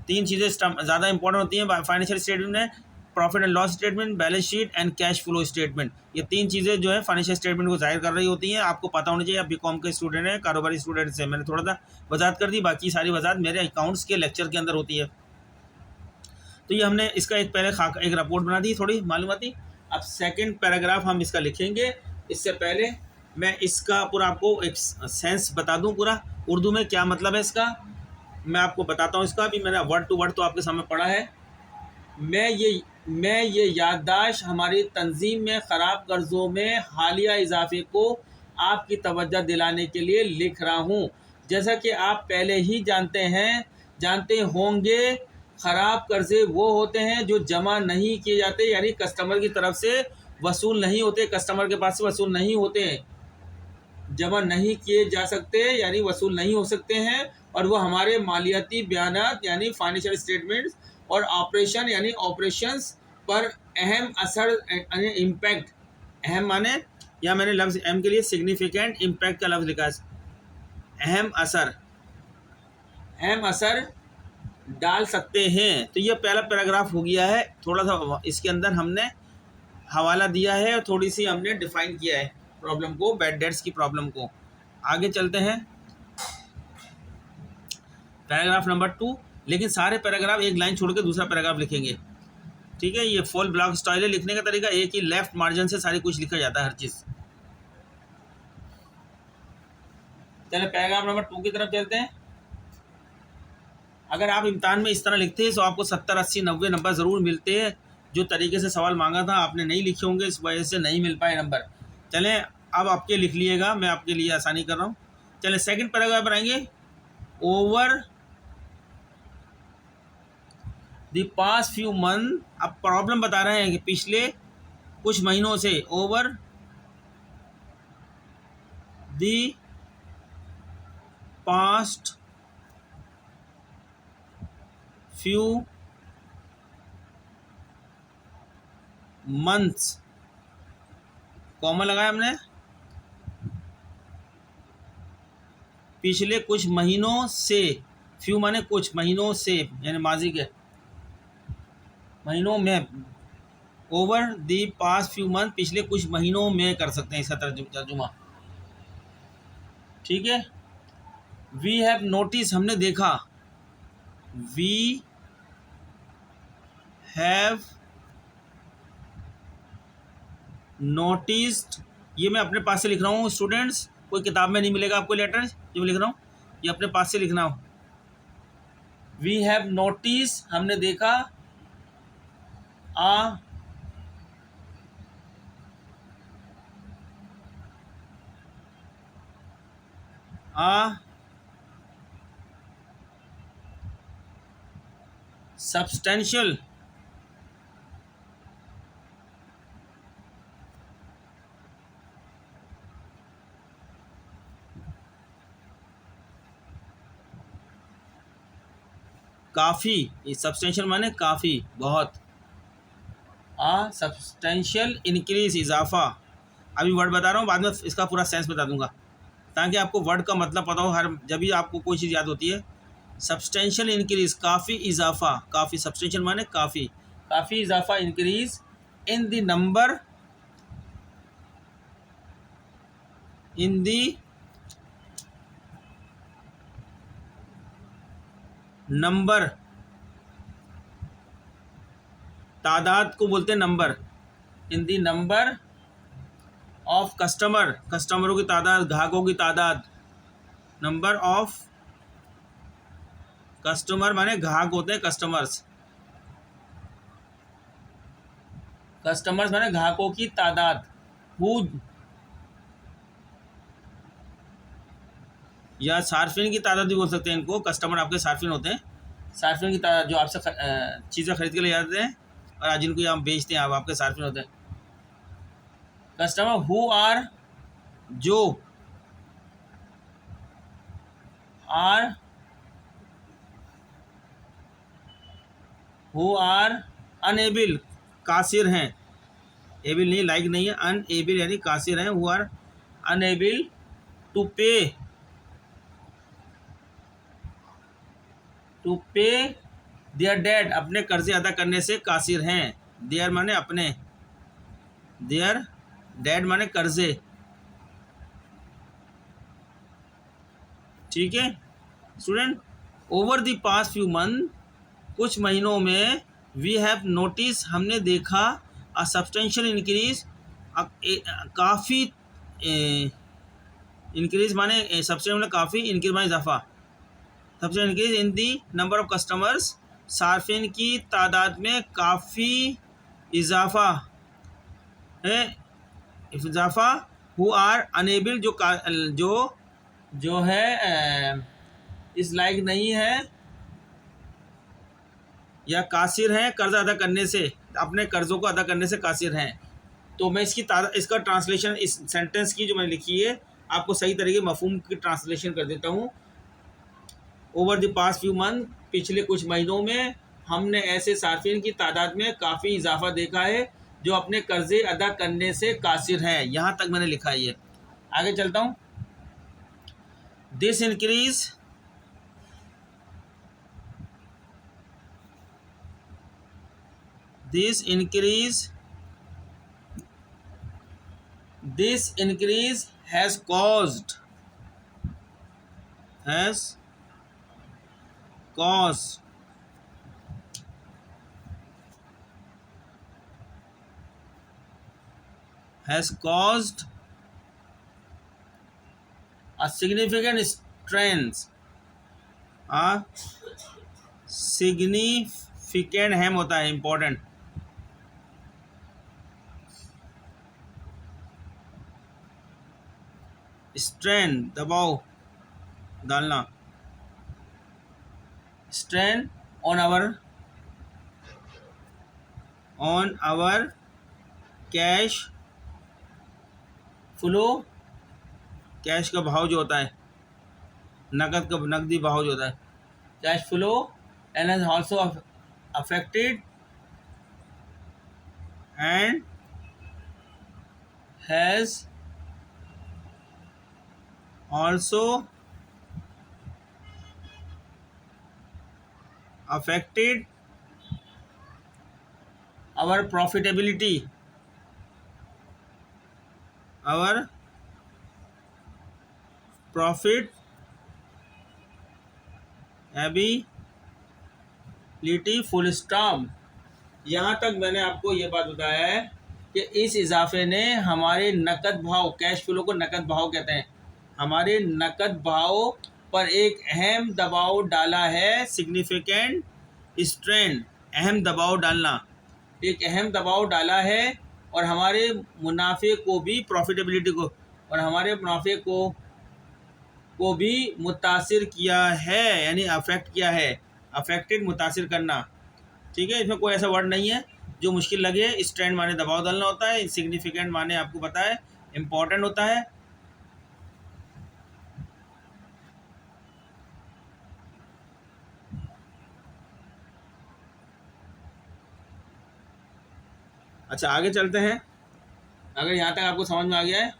तीन चीज़ें ज़्यादा इंपॉर्टेंट होती हैं फाइनेंशियल स्टेटमेंट में, profit and loss statement, balance sheet and cash flow statement. ये तीन चीज़ें जो है फाइनेंशियल स्टेटमेंट को जाहिर कर रही होती हैं। आपको पता होना चाहिए, आप बीकॉम के स्टूडेंट हैं, कारोबारी स्टूडेंट से मैंने थोड़ा सा वजाहत कर दी, बाकी सारी वजाहत मेरे अकाउंट्स के लेक्चर के अंदर होती है। तो ये हमने इसका एक रिपोर्ट बना दी, थोड़ी मालूमाती। अब सेकंड पैराग्राफ हम इसका लिखेंगे। इससे पहले मैं इसका पूरा आपको एक सेंस बता दूं, पूरा उर्दू में क्या मतलब है इसका मैं आपको बताता हूं। इसका भी मैंने वर्ड टू वर्ड तो आपके सामने पढ़ा है। मैं ये याददाश्त हमारी तंजीम में ख़राब कर्ज़ों में हालिया इजाफे को आपकी तवज्जो दिलाने के लिए लिख रहा हूँ। जैसा कि आप पहले ही जानते होंगे, ख़राब कर्ज़े वो होते हैं जो जमा नहीं किए जाते, यानी कस्टमर की तरफ से वसूल नहीं होते, कस्टमर के पास से वसूल नहीं होते, जमा नहीं किए जा सकते, यानी वसूल नहीं हो सकते हैं, और वो हमारे मालियाती बयानात यानी फाइनेंशियल स्टेटमेंट्स और ऑपरेशन यानी ऑपरेशंस पर अहम असर यानी इम्पैक्ट, अहम माने या मैंने लफ्ज़ अहम के लिए सिग्निफिकेंट इम्पैक्ट का लफ्ज़ लिखा है, अहम असर अहम असर डाल सकते हैं। तो ये पहला पैराग्राफ हो गया है। थोड़ा सा इसके अंदर हमने हवाला दिया है और थोड़ी सी हमने डिफाइन किया है प्रॉब्लम को, बैड डेट्स की प्रॉब्लम को। आगे चलते हैं पैराग्राफ नंबर 2। लेकिन सारे पैराग्राफ एक लाइन छोड़ के दूसरा पैराग्राफ लिखेंगे, ठीक है। ये फुल ब्लॉक स्टाइल है लिखने का तरीका, एक ही लेफ्ट मार्जिन से सारी कुछ लिखा जाता है, हर चीज़। चलिए पैराग्राफ नंबर 2 की तरफ चलते हैं। अगर आप इम्तिहान में इस तरह लिखते हैं तो आपको 70, 80, 90 नंबर ज़रूर मिलते हैं। जो तरीके से सवाल मांगा था आपने नहीं लिखे होंगे, इस वजह से नहीं मिल पाए नंबर। चलें अब आपके लिख लिएगा, मैं आपके लिए आसानी कर रहा हूँ। चलें सेकंड पैराग्राफ पर आएंगे। Over the past few month, अब प्रॉब्लम बता रहे हैं कि पिछले कुछ महीनों से, over the past few months, comma लगाया हमने, पिछले कुछ महीनों से, फ्यू माने कुछ, महीनों से यानी माजी के महीनों में, over the past few month, पिछले कुछ महीनों में कर सकते हैं इसका तर्जुमा, ठीक है। वी हैव नोटिस, हमने देखा, वी हैव नोटिस्ड, ये मैं अपने पास से लिख रहा हूँ स्टूडेंट्स, कोई किताब में नहीं मिलेगा आपको लेटर जो मैं लिख रहा हूँ, ये अपने पास से लिखना हो। वी हैव नोटिस, हमने देखा, आ सब्सटेंशियल काफ़ी, ये सब्सटेंशियल माने काफ़ी, बहुत, सब्सटेंशियल इंक्रीज, इजाफा। अभी वर्ड बता रहा हूँ, बाद में इसका पूरा सेंस बता दूंगा ताकि आपको वर्ड का मतलब पता हो। हर जब भी आपको कोई चीज़ याद होती है, सब्सटेंशियल इंक्रीज, काफ़ी इजाफा, काफ़ी, सब्सटेंशियल माने काफ़ी, काफ़ी इजाफा, increase in the number, in the number, तादाद को बोलते हैं number, in the number of customer, कस्टमरों की तादाद, ग्राहकों की तादाद, नंबर ऑफ कस्टमर माने ग्राहक होते हैं, कस्टमर्स, कस्टमर्स माने ग्राहकों की तादाद, हु, या सार्फिन की तादाद भी बोल सकते हैं इनको, कस्टमर आपके सार्फिन होते हैं, सार्फिन की तादाद जो आपसे चीज़ें खरीद के ले जाते हैं और आज जिनको आप बेचते हैं, आप आपके सार्फिन होते हैं। कस्टमर हु आर, जो आर, हु आर अनएबल, कासिर हैं, एबल नहीं, लाइक नहीं है, अनएबल यानी कासिर हैं, हु आर अनएबल टू पे, टू पे देयर डेट, अपने कर्जे अदा करने से कासिर हैं। देयर माने अपने, देयर, डेट माने कर्जे, ठीक है student. Over the past few month, कुछ महीनों में, वी हैव नोटिस, हमने देखा, अ सब्सटेंशियल इंक्रीज, काफ़ी, इंक्रीज माने सब्सटेंशियल माने काफ़ी, इंक्रीज माने इजाफा, सबसे increase in the number of customers, सार्फिन की तादाद में काफ़ी इजाफा है, इजाफा, हु आर अनेबल, जो है इस लायक नहीं है, या कासिर हैं कर्जा अदा करने से, अपने कर्ज़ों को अदा करने से कासिर हैं। तो मैं इसका ट्रांसलेशन, इस सेंटेंस की जो मैंने लिखी है आपको सही तरीके मफहूम की ट्रांसलेशन कर देता हूँ। Over the past few month, पिछले कुछ महीनों में हमने ऐसे सार्फिन की तादाद में काफ़ी इजाफा देखा है जो अपने कर्जे अदा करने से कासिर हैं। यहाँ तक मैंने लिखा है। ये आगे चलता हूँ। This increase This increase has caused a significant हैम होता है इम्पोर्टेंट, स्ट्रेन दबाव डालना, strain on our cash flow, cash का भाव जो होता है, नकदी भाव जो होता है, cash flow, and has also affected and has also affected our profitability, our profitability full stop। यहाँ तक मैंने आपको ये बात बताया है कि इस इजाफे ने हमारे नकद भाव, कैश फ्लो को नकद भाव कहते हैं, हमारे नकद भाव पर एक अहम दबाव डाला है। सिग्निफिकेंट स्ट्रेन, अहम दबाव डालना, एक अहम दबाव डाला है और हमारे मुनाफे को भी, प्रॉफिटेबिलिटी को और हमारे मुनाफे को भी मुतासिर किया है, यानी अफेक्ट किया है। अफेक्टेड, मुतासिर करना, ठीक है। इसमें कोई ऐसा वर्ड नहीं है जो मुश्किल लगे। स्ट्रेन माने दबाव डालना होता है, सिग्निफिकेंट माने आपको पता है इम्पोर्टेंट होता है। अच्छा, आगे चलते हैं। अगर यहाँ तक आपको समझ में आ गया है,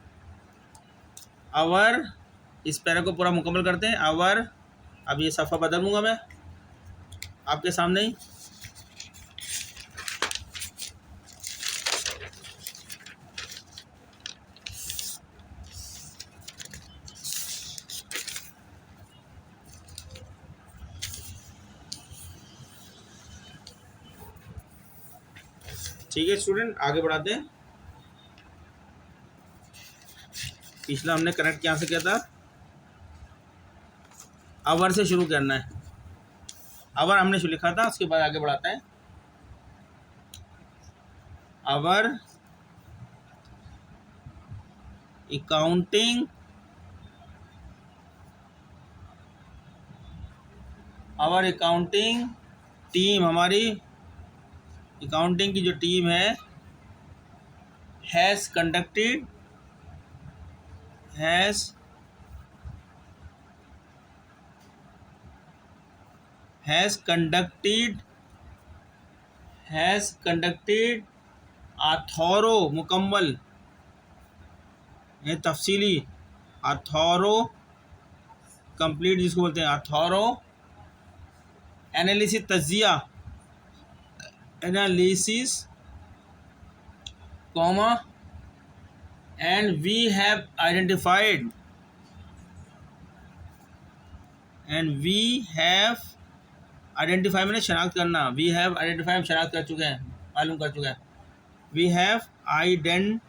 अवर, इस पैरा को पूरा मुकम्मल करते हैं। अवर, अब ये सफ़ा बदल दूंगा मैं आपके सामने ही। ठीक है स्टूडेंट, आगे बढ़ाते हैं। पिछला हमने कनेक्ट क्या से किया था, अवर से शुरू करना है। अवर हमने लिखा था, उसके बाद आगे बढ़ाते हैं। अवर अकाउंटिंग टीम, हमारी अकाउंटिंग की जो टीम है, हैज़ कंडक्टेड a thorough, मुकम्मल, तफसीली, a thorough, कंप्लीट जिसको बोलते हैं, a thorough एनालिसिस, तज्जिया, analysis, comma, and we have identified मैंने शनाख्त करना, we have identified शनाख्त कर चुके हैं, मालूम कर चुके हैं। we have identified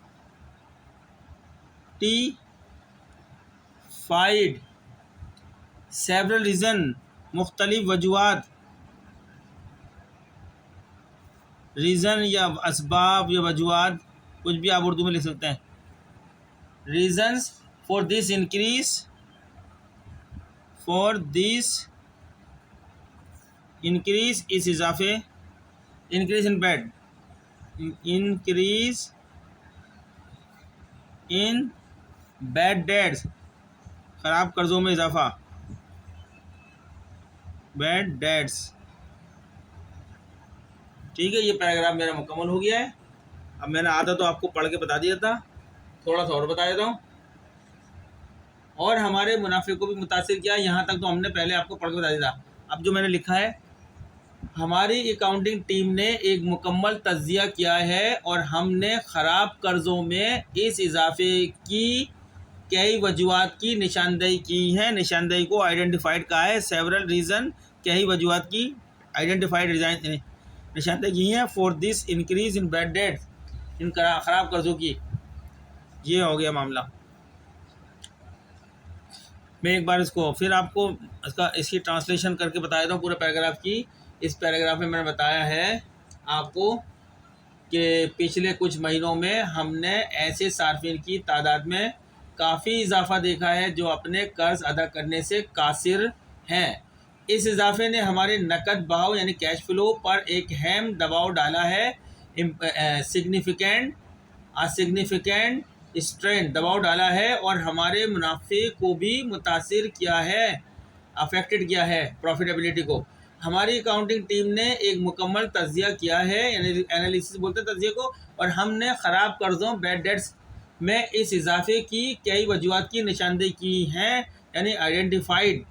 several reason, मुख्तलिफ वजूहात, रीज़न या असबाब या वजूहात, कुछ भी आप उर्दू में लिख सकते हैं। रीजन्स फॉर दिस इंक्रीज इस इजाफे, इंक्रीज इन बैड डेट्स, ख़राब कर्ज़ों में इजाफा, बैड डेट्स। ठीक है, ये पैराग्राफ मेरा मुकम्मल हो गया है। अब मैंने आधा तो आपको पढ़ के बता दिया था, थोड़ा सा और बता देता हूँ। और हमारे मुनाफे को भी मुतासिर किया, यहाँ तक तो हमने पहले आपको पढ़ के बता दिया था। अब जो मैंने लिखा है, हमारी अकाउंटिंग टीम ने एक मुकम्मल तज्जिया किया है और हमने ख़राब कर्ज़ों में इस इजाफे की कई वजूहत की निशानदेही की है। निशानदेही को आइडेंटिफाइड कहा है, सेवरल रीज़न, कई वजूहत की आइडेंटिफाइड निशानदेही की है for this increase in bad debts, इन ख़राब कर्ज़ों की। ये हो गया मामला। मैं एक बार इसको फिर आपको इसकी ट्रांसलेशन करके बता देता हूँ पूरे पैराग्राफ की। इस पैराग्राफ में मैंने बताया है आपको कि पिछले कुछ महीनों में हमने ऐसे सार्फिन की तादाद में काफ़ी इजाफा देखा है जो अपने कर्ज अदा करने से कासिर हैं। इस इजाफे ने हमारे नकद बहाव यानी कैश फ्लो पर एक अहम दबाव डाला है। सिग्निफिकेंट स्ट्रेन दबाव डाला है और हमारे मुनाफे को भी मुतासिर किया है, अफेक्टेड किया है, प्रॉफिटेबिलिटी को। हमारी अकाउंटिंग टीम ने एक मुकम्मल तज्जिया किया है, यानी एनालिसिस बोलते हैं तज्जिए को, और हमने ख़राब कर्ज़ों बैड डेट्स में इस इजाफे की कई वजूहत की निशानदेही की हैं, यानी आइडेंटिफाइड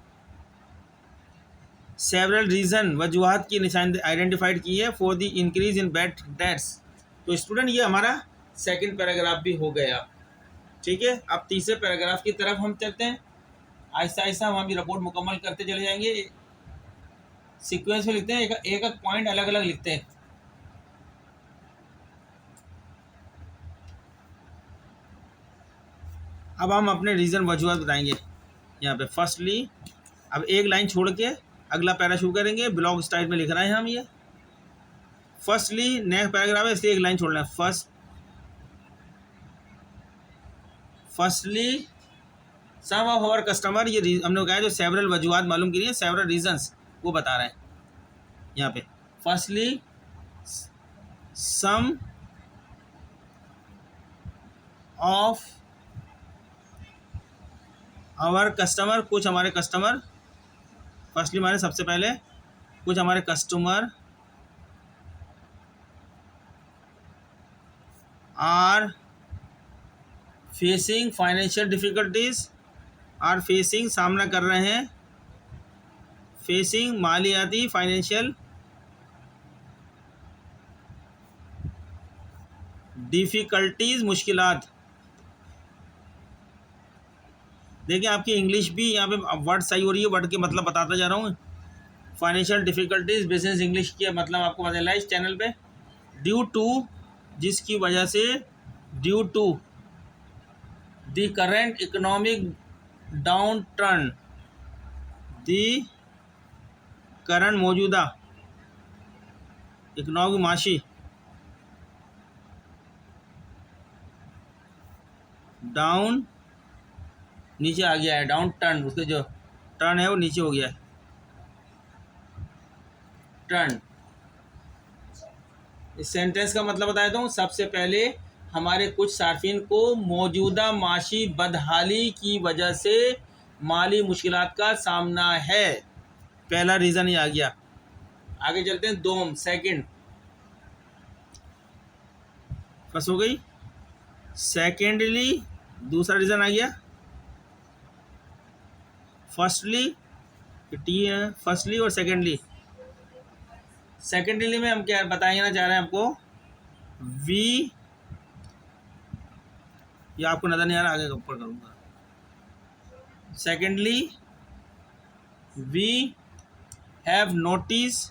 सेवरल रीज़न, वजूहत की निशान आइडेंटिफाइड की है for the increase in bad dates. तो स्टूडेंट ये हमारा सेकंड पैराग्राफ भी हो गया। ठीक है, अब तीसरे पैराग्राफ की तरफ हम चलते हैं। आहिस्ता आहिस्ता हम अभी रिपोर्ट मुकम्मल करते चले जाएंगे। सीक्वेंस में लिखते हैं, एक एक पॉइंट अलग अलग लिखते हैं। अब हम अपने रीज़न वजूहत बताएंगे यहाँ पे। फर्स्टली, अब एक लाइन छोड़ के अगला पैरा शुरू करेंगे, ब्लॉग स्टाइल में लिख रहे हैं हम ये। फर्स्टली नेक्स्ट पैराग्राफ है इसलिए एक लाइन छोड़ना है। Firstly some of our customer, ये हमने कहा जो सेवरल वजूहत मालूम की है, सेवरल रीजंस वो बता रहे हैं यहाँ पे। Firstly some of our customer, कुछ हमारे कस्टमर। फर्स्टली माने सबसे पहले कुछ हमारे customer are facing financial difficulties, are facing सामना कर रहे हैं, फेसिंग मालियाती फाइनेंशियल डिफ़िकल्टीज, मुश्किलात। देखिए आपकी इंग्लिश भी यहाँ पे वर्ड सही हो रही है, वर्ड के मतलब बताता जा रहा हूँ। फाइनेंशियल डिफ़िकल्टीज बिजनेस इंग्लिश की मतलब आपको पता चला इस चैनल पे। ड्यू टू, जिसकी वजह से, due to the current economic downturn, the current मौजूदा इकोनॉमिक माशी डाउन, नीचे आ गया है, डाउन टर्न, उसके जो टर्न है वो नीचे हो गया है, टर्न। इस सेंटेंस का मतलब बता देता हूँ। सबसे पहले हमारे कुछ सार्फिन को मौजूदा माशी बदहाली की वजह से माली मुश्किलात का सामना है। पहला रीज़न ही आ गया। आगे चलते हैं, दोम सेकंड, फंस हो गई। सेकेंडली दूसरा रीज़न आ गया। फर्स्टली टी है, फर्स्टली और सेकेंडली। सेकेंडली में हम क्या बताएंगे ना चाह रहे हैं आपको, वी, ये आपको नज़र नहीं आ रहा, आगे ऊपर करूँगा। सेकेंडली वी हैव नोटिस,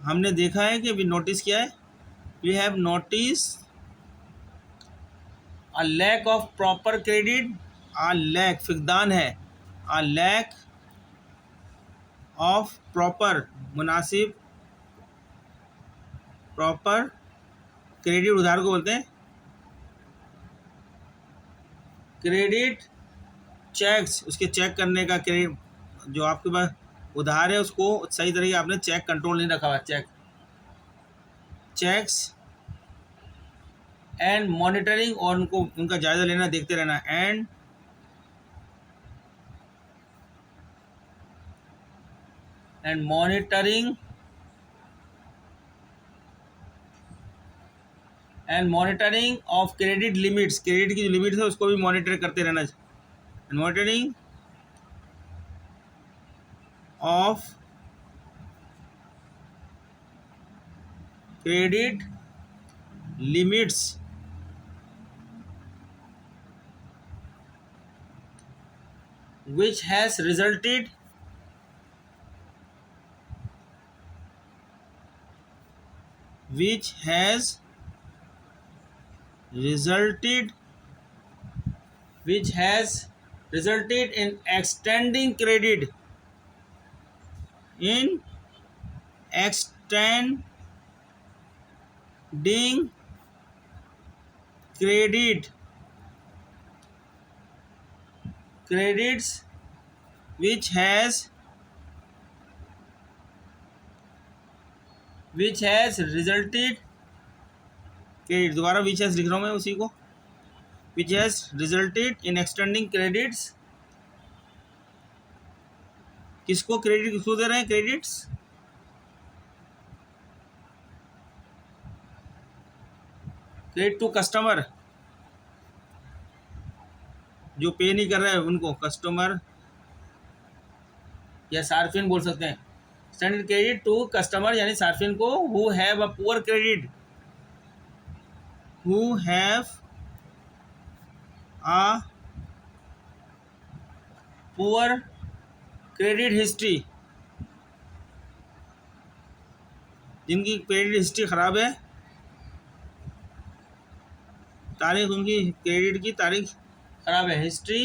हमने देखा है कि वी नोटिस किया है, we have notice a lack of proper credit, a lack फिकदान है, अ लैक ऑफ प्रॉपर मुनासिब, प्रॉपर क्रेडिट उधार को बोलते हैं, क्रेडिट चेक्स, उसके चेक करने का, क्रेडिट जो आपके पास उधार है उसको सही तरीके आपने चेक कंट्रोल नहीं रखा हुआ, चेक्स एंड मॉनिटरिंग, और उनको उनका जायज़ा लेना, देखते रहना, and monitoring of credit limits, credit की जो लिमिट्स है उसको भी मॉनिटर करते रहना, monitoring of credit limits which has resulted which has resulted which has resulted in extending credit in extending credit credits which has resulted credit दोबारा which has लिख रहा हूँ मैं उसी को which has resulted in extending credits किसको credit किसको दे रहे हैं क्रेडिट्स क्रेडिट टू कस्टमर जो पे नहीं कर रहे हैं उनको कस्टमर या सार्फिन बोल सकते हैं स्टैंडर्ड क्रेडिट टू कस्टमर यानी सार्फिन को who have a poor credit who have a poor credit history जिनकी क्रेडिट हिस्ट्री ख़राब है तारीख उनकी क्रेडिट की तारीख ख़राब है हिस्ट्री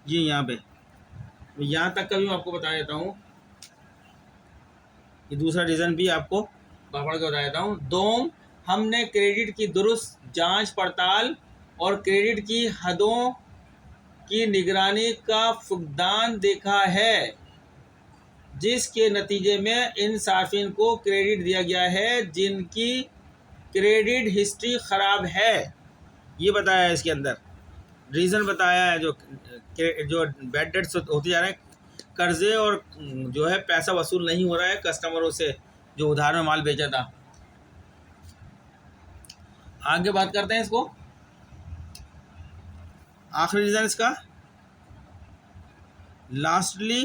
जी यहाँ पे यहाँ तक का भी मैं आपको बता देता हूँ ये दूसरा रीज़न भी आपको पढ़ के बता देता हूँ दोम हमने क्रेडिट की दुरुस्त जांच पड़ताल और क्रेडिट की हदों की निगरानी का फुकदान देखा है जिसके नतीजे में इन सार्फिन को क्रेडिट दिया गया है जिनकी क्रेडिट हिस्ट्री ख़राब है ये बताया है इसके अंदर रीज़न बताया है जो बैड डेट्स होते जा रहे हैं कर्जे और जो है पैसा वसूल नहीं हो रहा है कस्टमरों से जो उधार में माल बेचा था आगे बात करते हैं इसको आखिरी रीज़न इसका लास्टली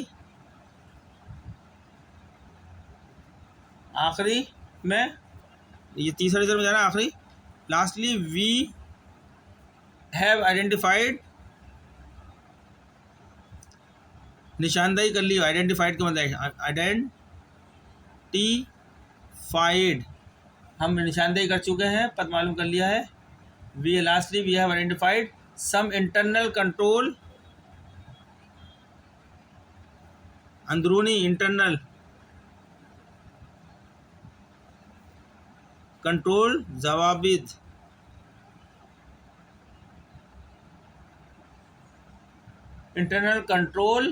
आखिरी में ये तीसरा रीज़न में जा रहा है आखिरी लास्टली वी हैव आइडेंटिफाइड निशानदेही कर ली आइडेंटिफाइड का मतलब आइडेंटिफाइड हम निशानदेही कर चुके हैं पद मालूम कर लिया है we lastly we have identified some internal control अंदरूनी इंटरनल कंट्रोल जवाबिद इंटरनल कंट्रोल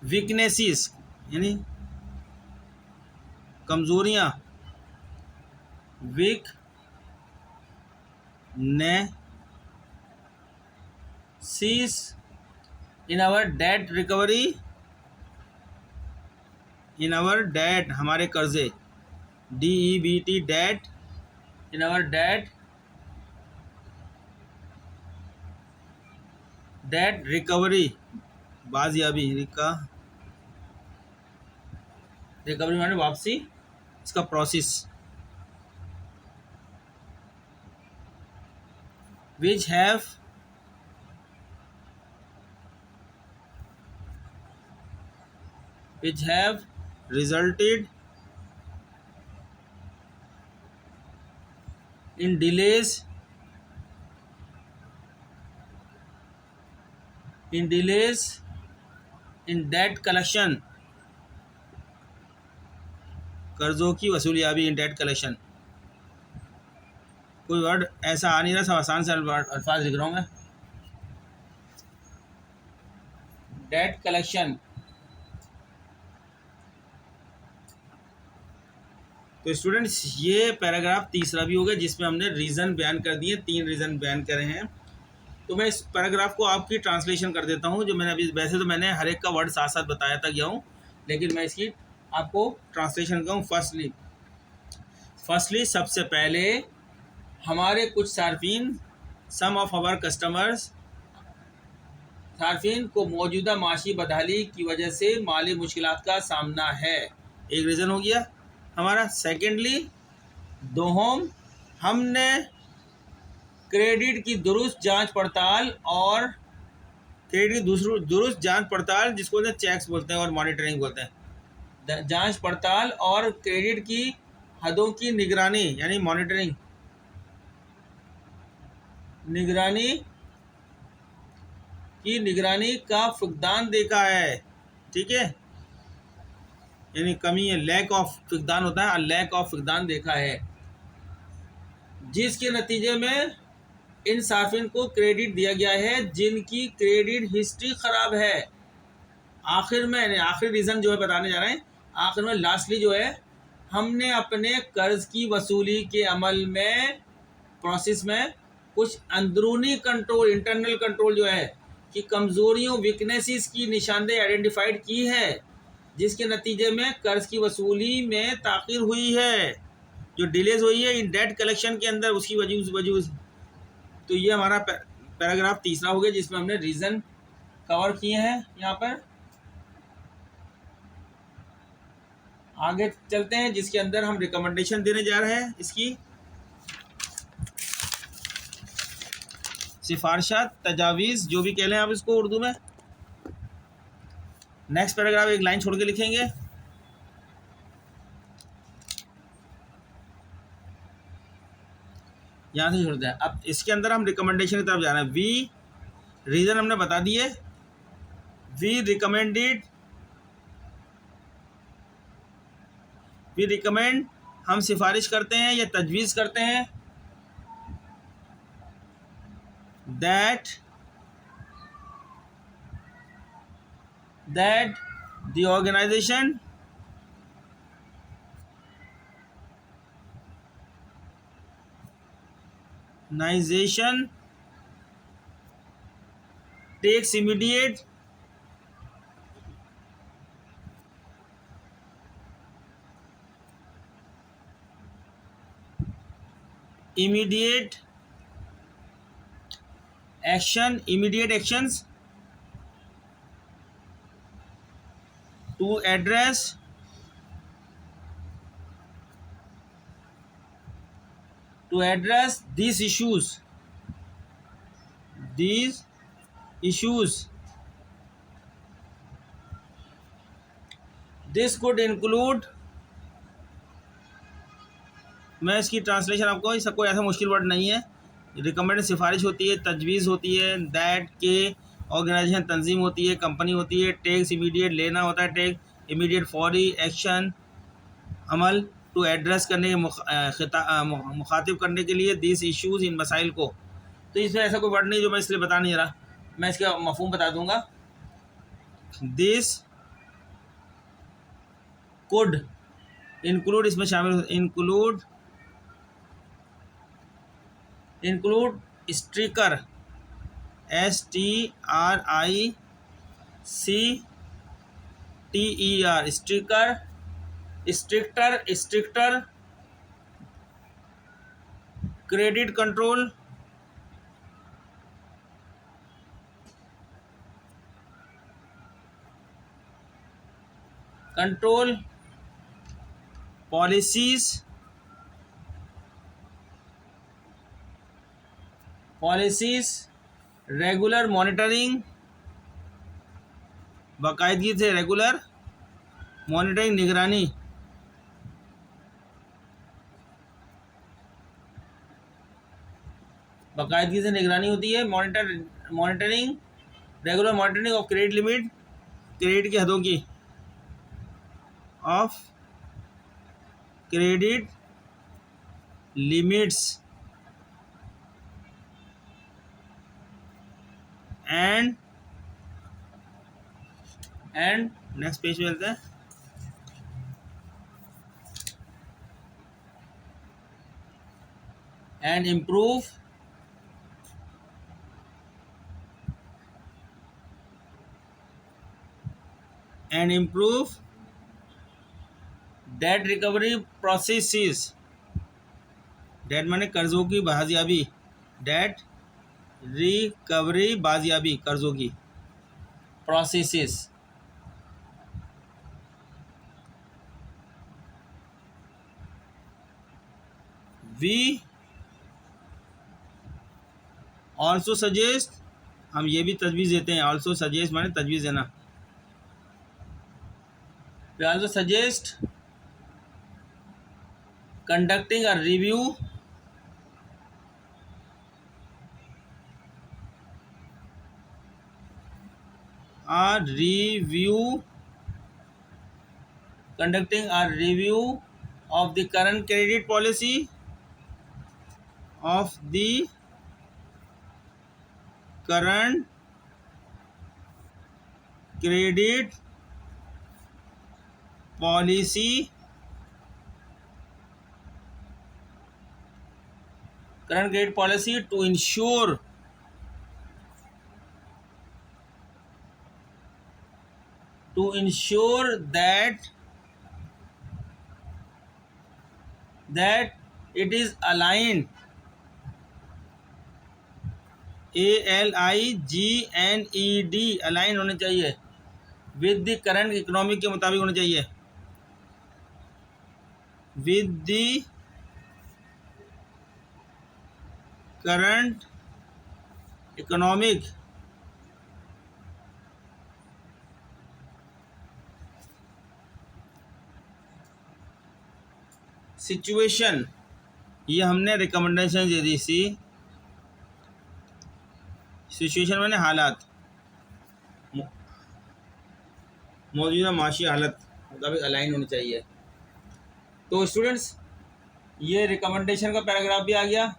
वीकनेसेस यानी कमजोरियां weaknesses in our debt recovery in our debt हमारे कर्जे DEBT debt in our debt recovery बाजियाबी रिकवरी माने वापसी इसका process which have resulted in delays in debt collection कर्जों की वसूलियाबी इन डेट कलेक्शन कोई वर्ड ऐसा आ नहीं रहा सब आसान से अल्फाज लिख रहा हूँ मैं डेट कलेक्शन तो स्टूडेंट्स ये पैराग्राफ तीसरा भी हो गया जिसमें हमने रीज़न बयान कर दिए 3 रीज़न बयान करे हैं तो मैं इस पैराग्राफ को आपकी ट्रांसलेशन कर देता हूँ जो मैंने अभी वैसे तो मैंने हर एक का वर्ड साथ साथ बताया था गया हूँ लेकिन मैं इसकी आपको ट्रांसलेशन करूँ फर्स्टली सबसे पहले हमारे कुछ सार्फिन सम ऑफ आवर कस्टमर्स सार्फिन को मौजूदा माशी बदहाली की वजह से माली मुश्किलात का सामना है। एक रीज़न हो गया हमारा। सेकेंडली, दोहम, हमने क्रेडिट की दुरुस्त जांच पड़ताल और क्रेडिट की दुरुस्त जांच पड़ताल, जिसको चेक्स बोलते हैं और मॉनिटरिंग बोलते हैं, जांच पड़ताल और क्रेडिट की हदों की निगरानी यानी मॉनिटरिंग, निगरानी का फुकदान देखा है। ठीक है, यानी कमी है, लैक ऑफ फुकदान होता है, लैक ऑफ फुकदान देखा है, जिसके नतीजे में इन सार्फिन को क्रेडिट दिया गया है जिनकी क्रेडिट हिस्ट्री खराब है। आखिरी रीज़न जो है बताने जा रहे हैं, आखिर में लास्टली जो है, हमने अपने कर्ज की वसूली के अमल में, प्रोसेस में कुछ अंदरूनी कंट्रोल, इंटरनल कंट्रोल जो है कि कमज़ोरियों, वीकनेसेस की निशानदेही आइडेंटिफाइड की है, जिसके नतीजे में कर्ज की वसूली में ताख़ीर हुई है, जो डिलेज हुई है इन डेट कलेक्शन के अंदर, उसकी वजह। तो ये हमारा पैराग्राफ तीसरा हो गया जिसमें हमने रीज़न कवर किए हैं। यहाँ पर आगे चलते हैं, जिसके अंदर हम रिकमेंडेशन देने जा रहे हैं, इसकी सिफारिशात, तजावीज़, जो भी कह लें आप इसको उर्दू में। नेक्स्ट पैराग्राफ एक लाइन छोड़ के लिखेंगे। यहाँ से छोड़ते हैं। अब इसके अंदर हम रिकमेंडेशन की तरफ जा रहे हैं। रीज़न हमने बता दिए। वी रिकमेंड, हम सिफारिश करते हैं या तजवीज़ करते हैं, that the organisation takes immediate actions to address these issues. This could include, मैं इसकी ट्रांसलेशन आपको, इसका कोई ऐसा मुश्किल वर्ड नहीं है। रिकमेंड सिफारिश होती है, तजवीज़ होती है, दैट के ऑर्गेनाइजेशन तंजीम होती है, कंपनी होती है, टेक्स इमीडिएट लेना होता है, टेक इमीडिएट फौरी एक्शन अमल, टू एड्रेस करने के मुखातिब करने के लिए दिस इश्यूज़, इन मसाइल को। तो इसमें ऐसा कोई वर्ड नहीं जो मैं इसलिए बता नहीं रहा, मैं इसका मफहूम बता दूंगा। दिस कुड इंक्लूड, इसमें शामिल include stricter, STRICTER, stricter credit control, policies, regular monitoring, बाकायदगी से रेगुलर मॉनिटरिंग, निगरानी, बाकायदगी से निगरानी होती है, monitoring, regular monitoring of credit limit, credit की हदों की, of credit limits, and next page पे चलते हैं। And improve debt recovery processes, debt माने कर्जों की बाजियाबी, डेट रिकवरी बाजियाबी कर्जों की, processes. We also suggest, हम ये भी तजवीज़ देते हैं, also suggest माने तजवीज़ देना. We also suggest conducting a review conducting a review of the current credit policy of the current credit policy to ensure that it is aligned, ALIGNED, align होने चाहिए, विद द करंट इकोनॉमिक के मुताबिक होने चाहिए, with the current economic situation. ये हमने recommendation दे दी सी. Situation माने हालात, मौजूदा माशी हालत मुताबिक अलाइन होनी चाहिए. तो स्टूडेंट्स, ये रिकमेंडेशन का पैराग्राफ भी आ गया.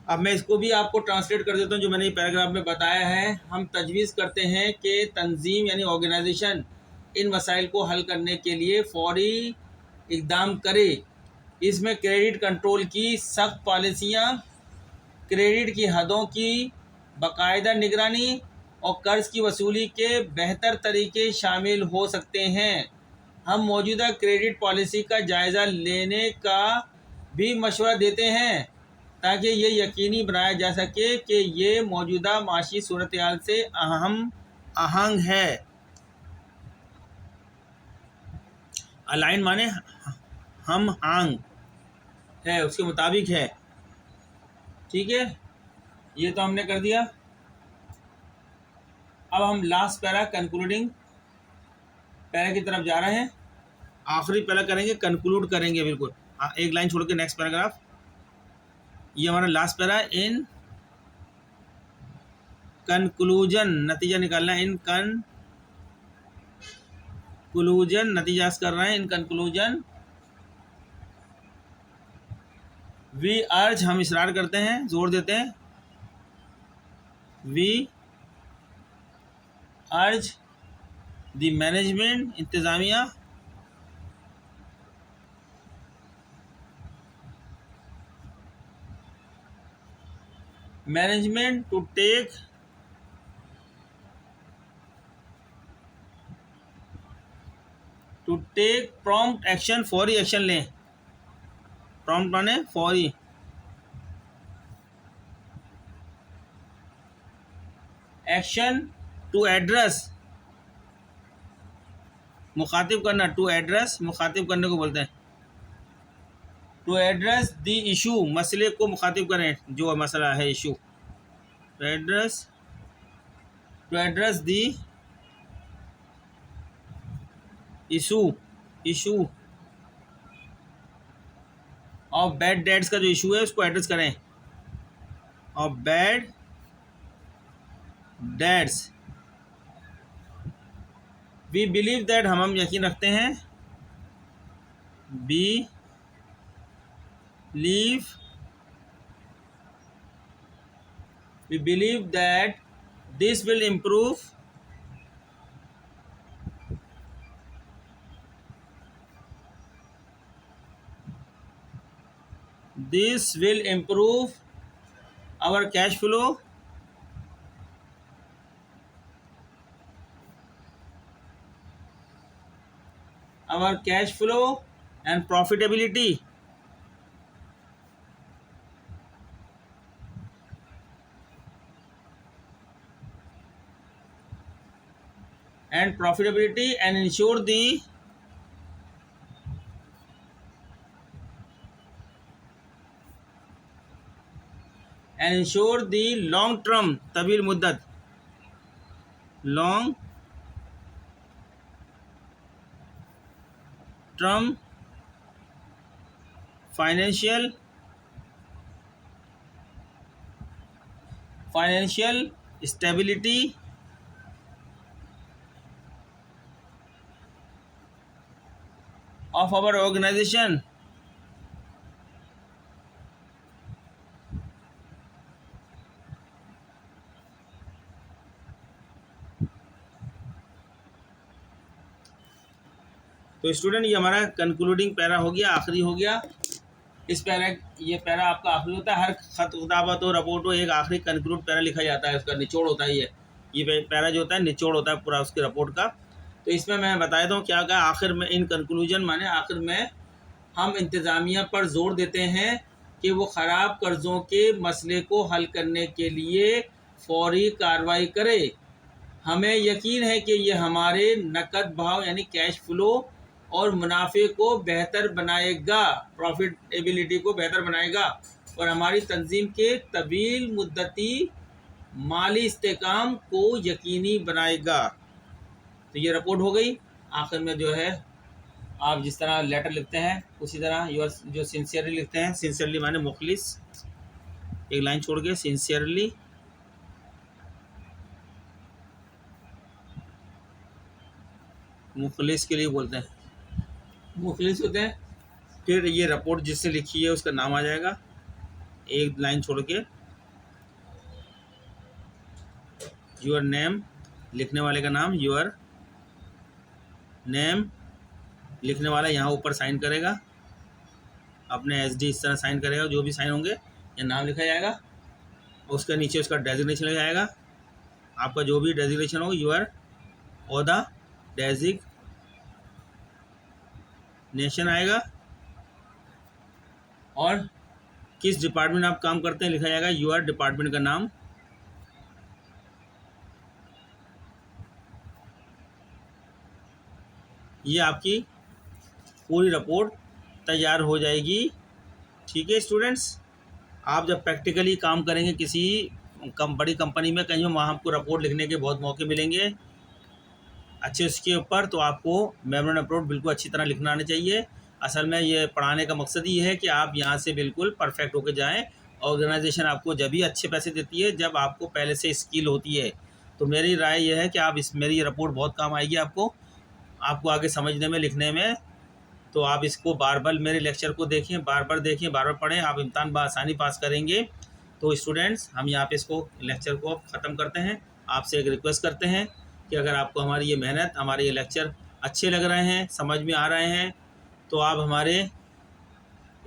अब मैं इसको भी आपको ट्रांसलेट कर देता हूँ जो मैंने ये पैराग्राफ में बताया है. हम तजवीज़ करते हैं कि तंजीम यानी ऑर्गेनाइजेशन इन मसाइल को हल करने के लिए फौरी इक़दाम करे. इसमें क्रेडिट कंट्रोल की सख्त पॉलिसियाँ, क्रेडिट की हदों की बाकायदा निगरानी और कर्ज की वसूली के बेहतर तरीके शामिल हो सकते हैं. हम मौजूदा क्रेडिट पॉलिसी का जायज़ा लेने का भी मशवरा देते हैं ताकि ये यकीनी बनाया जा सके कि ये मौजूदा माशी सूरत हाल से आहंग है. अलाइन माने हम आंग है, उसके मुताबिक है. ठीक है, ये तो हमने कर दिया. अब हम लास्ट पैरा कंक्लूडिंग पैरा की तरफ जा रहे हैं. आखिरी पैरा करेंगे, कंक्लूड करेंगे बिल्कुल. एक लाइन छोड़ के नेक्स्ट पैराग्राफ. ये हमारा लास्ट पैरा. इन कंक्लूजन, नतीजा निकालना. इन कंक्लूजन, नतीजा कर रहे हैं. इन कंक्लूजन वी अर्ज, हम इसरार करते हैं, जोर देते हैं. वी अर्ज द मैनेजमेंट, इंतज़ामिया, management to take prompt action, फौरी एक्शन लें. प्रॉम्प्ट माने फौरी. एक्शन टू एड्रेस, मुखातिब करना. टू एड्रेस, मुखातिब करने को बोलते हैं. टू एड्रेस द इशू, मसले को मुखातिब करें, जो मसला है issue. To address the issue of bad debts का जो इशू है उसको एड्रेस करें. Of bad debts, we believe that, हम यकीन रखते हैं. we believe that this will improve our cash flow and profitability. and profitability and ensure the long term तवील मुद्दत long term financial stability of our organization. तो student ये हमारा concluding para हो गया, आखिरी हो गया। इस पैरा, ये पैरा आपका आखिरी होता है। हर खत खिताबत हो, रिपोर्ट हो, एक आखिरी कंक्लूड पैरा लिखा जाता है, उसका निचोड़ होता है। ये पैरा जो होता है निचोड़ होता है पूरा उसकी रिपोर्ट का। तो इसमें मैं बता देता हूँ क्या क्या आखिर में। इन कंक्लूजन माने आखिर में हम इंतज़ामिया पर जोर देते हैं कि वो ख़राब कर्ज़ों के मसले को हल करने के लिए फौरी कार्रवाई करे। हमें यकीन है कि ये हमारे नकद भाव यानी कैश फ्लो और मुनाफे को बेहतर बनाएगा, प्रॉफिटेबिलिटी को बेहतर बनाएगा और हमारी तंजीम के तवील मुद्दती माली इस्तेकाम को यकीनी बनाएगा। तो ये रिपोर्ट हो गई। आखिर में जो है आप जिस तरह लेटर लिखते हैं उसी तरह योर जो सिंसियरली लिखते हैं, सिंसियरली माने मुखलिस, एक लाइन छोड़ के सिंसियरली, मुखलिस के लिए बोलते हैं, मुखलिस होते हैं। फिर ये रिपोर्ट जिससे लिखी है उसका नाम आ जाएगा, एक लाइन छोड़ के योर नेम, लिखने वाले का नाम, योर नेम, लिखने वाला यहाँ ऊपर साइन करेगा, अपने एसडी इस तरह साइन करेगा, जो भी साइन होंगे ये नाम लिखा जाएगा। उसके नीचे उसका डेजिग्नेशन लिखा जाएगा, आपका जो भी डेजिग्नेशन हो, योर ओहदा डेजिग्नेशन आएगा और किस डिपार्टमेंट आप काम करते हैं लिखा जाएगा, योर डिपार्टमेंट का नाम। ये आपकी पूरी रिपोर्ट तैयार हो जाएगी। ठीक है स्टूडेंट्स, आप जब प्रैक्टिकली काम करेंगे किसी बड़ी कंपनी में कहीं, वहाँ आपको रिपोर्ट लिखने के बहुत मौके मिलेंगे अच्छे उसके ऊपर, तो आपको मेमोरेंडम रिपोर्ट बिल्कुल अच्छी तरह लिखना आना चाहिए। असल में ये पढ़ाने का मकसद ये है कि आप यहाँ से बिल्कुल परफेक्ट होकर जाएं। ऑर्गेनाइजेशन आपको जब भी अच्छे पैसे देती है जब आपको पहले से स्किल होती है। तो मेरी राय यह है कि आप मेरी रिपोर्ट बहुत काम आएगी आपको आगे समझने में, लिखने में। तो आप इसको बार बार मेरे लेक्चर को देखें, बार बार देखें, बार बार पढ़ें, आप इम्तहान बआसानी पास करेंगे। तो स्टूडेंट्स, हम यहाँ पे इसको लेक्चर को ख़त्म करते हैं। आपसे एक रिक्वेस्ट करते हैं कि अगर आपको हमारी ये मेहनत, हमारे ये लेक्चर अच्छे लग रहे हैं, समझ में आ रहे हैं, तो आप हमारे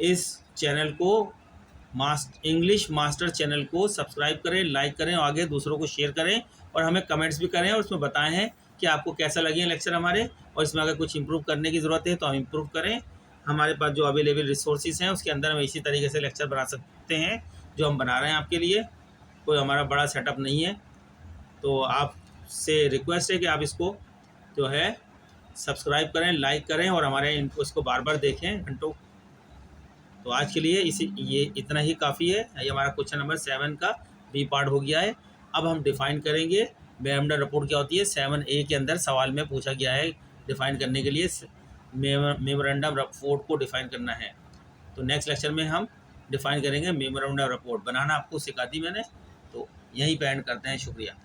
इस चैनल को इंग्लिश मास्टर चैनल को सब्सक्राइब करें, लाइक करें और आगे दूसरों को शेयर करें और हमें कमेंट्स भी करें और उसमें बताएं हैं कि आपको कैसा लगे लेक्चर हमारे, और इसमें अगर कुछ इम्प्रूव करने की ज़रूरत है तो हम इम्प्रूव करें। हमारे पास जो अवेलेबल रिसोर्सेज हैं उसके अंदर हम इसी तरीके से लेक्चर बना सकते हैं जो हम बना रहे हैं आपके लिए। कोई हमारा बड़ा सेटअप नहीं है। तो आपसे रिक्वेस्ट है कि आप इसको जो है सब्सक्राइब करें, लाइक करें और हमारे इसको बार बार देखें घंटों। तो आज के लिए ये इतना ही काफ़ी है। ये हमारा क्वेश्चन नंबर 7 का बी पार्ट हो गया है। अब हम डिफ़ाइन करेंगे मेमोरेंडम रिपोर्ट क्या होती है। 7A के अंदर सवाल में पूछा गया है डिफ़ाइन करने के लिए मेमोरेंडम रिपोर्ट को डिफ़ाइन करना है। तो नेक्स्ट लेक्चर में हम डिफ़ाइन करेंगे मेमोरेंडम रिपोर्ट बनाना, आपको सिखा दी मैंने। तो यहीं पे एंड करते हैं। शुक्रिया।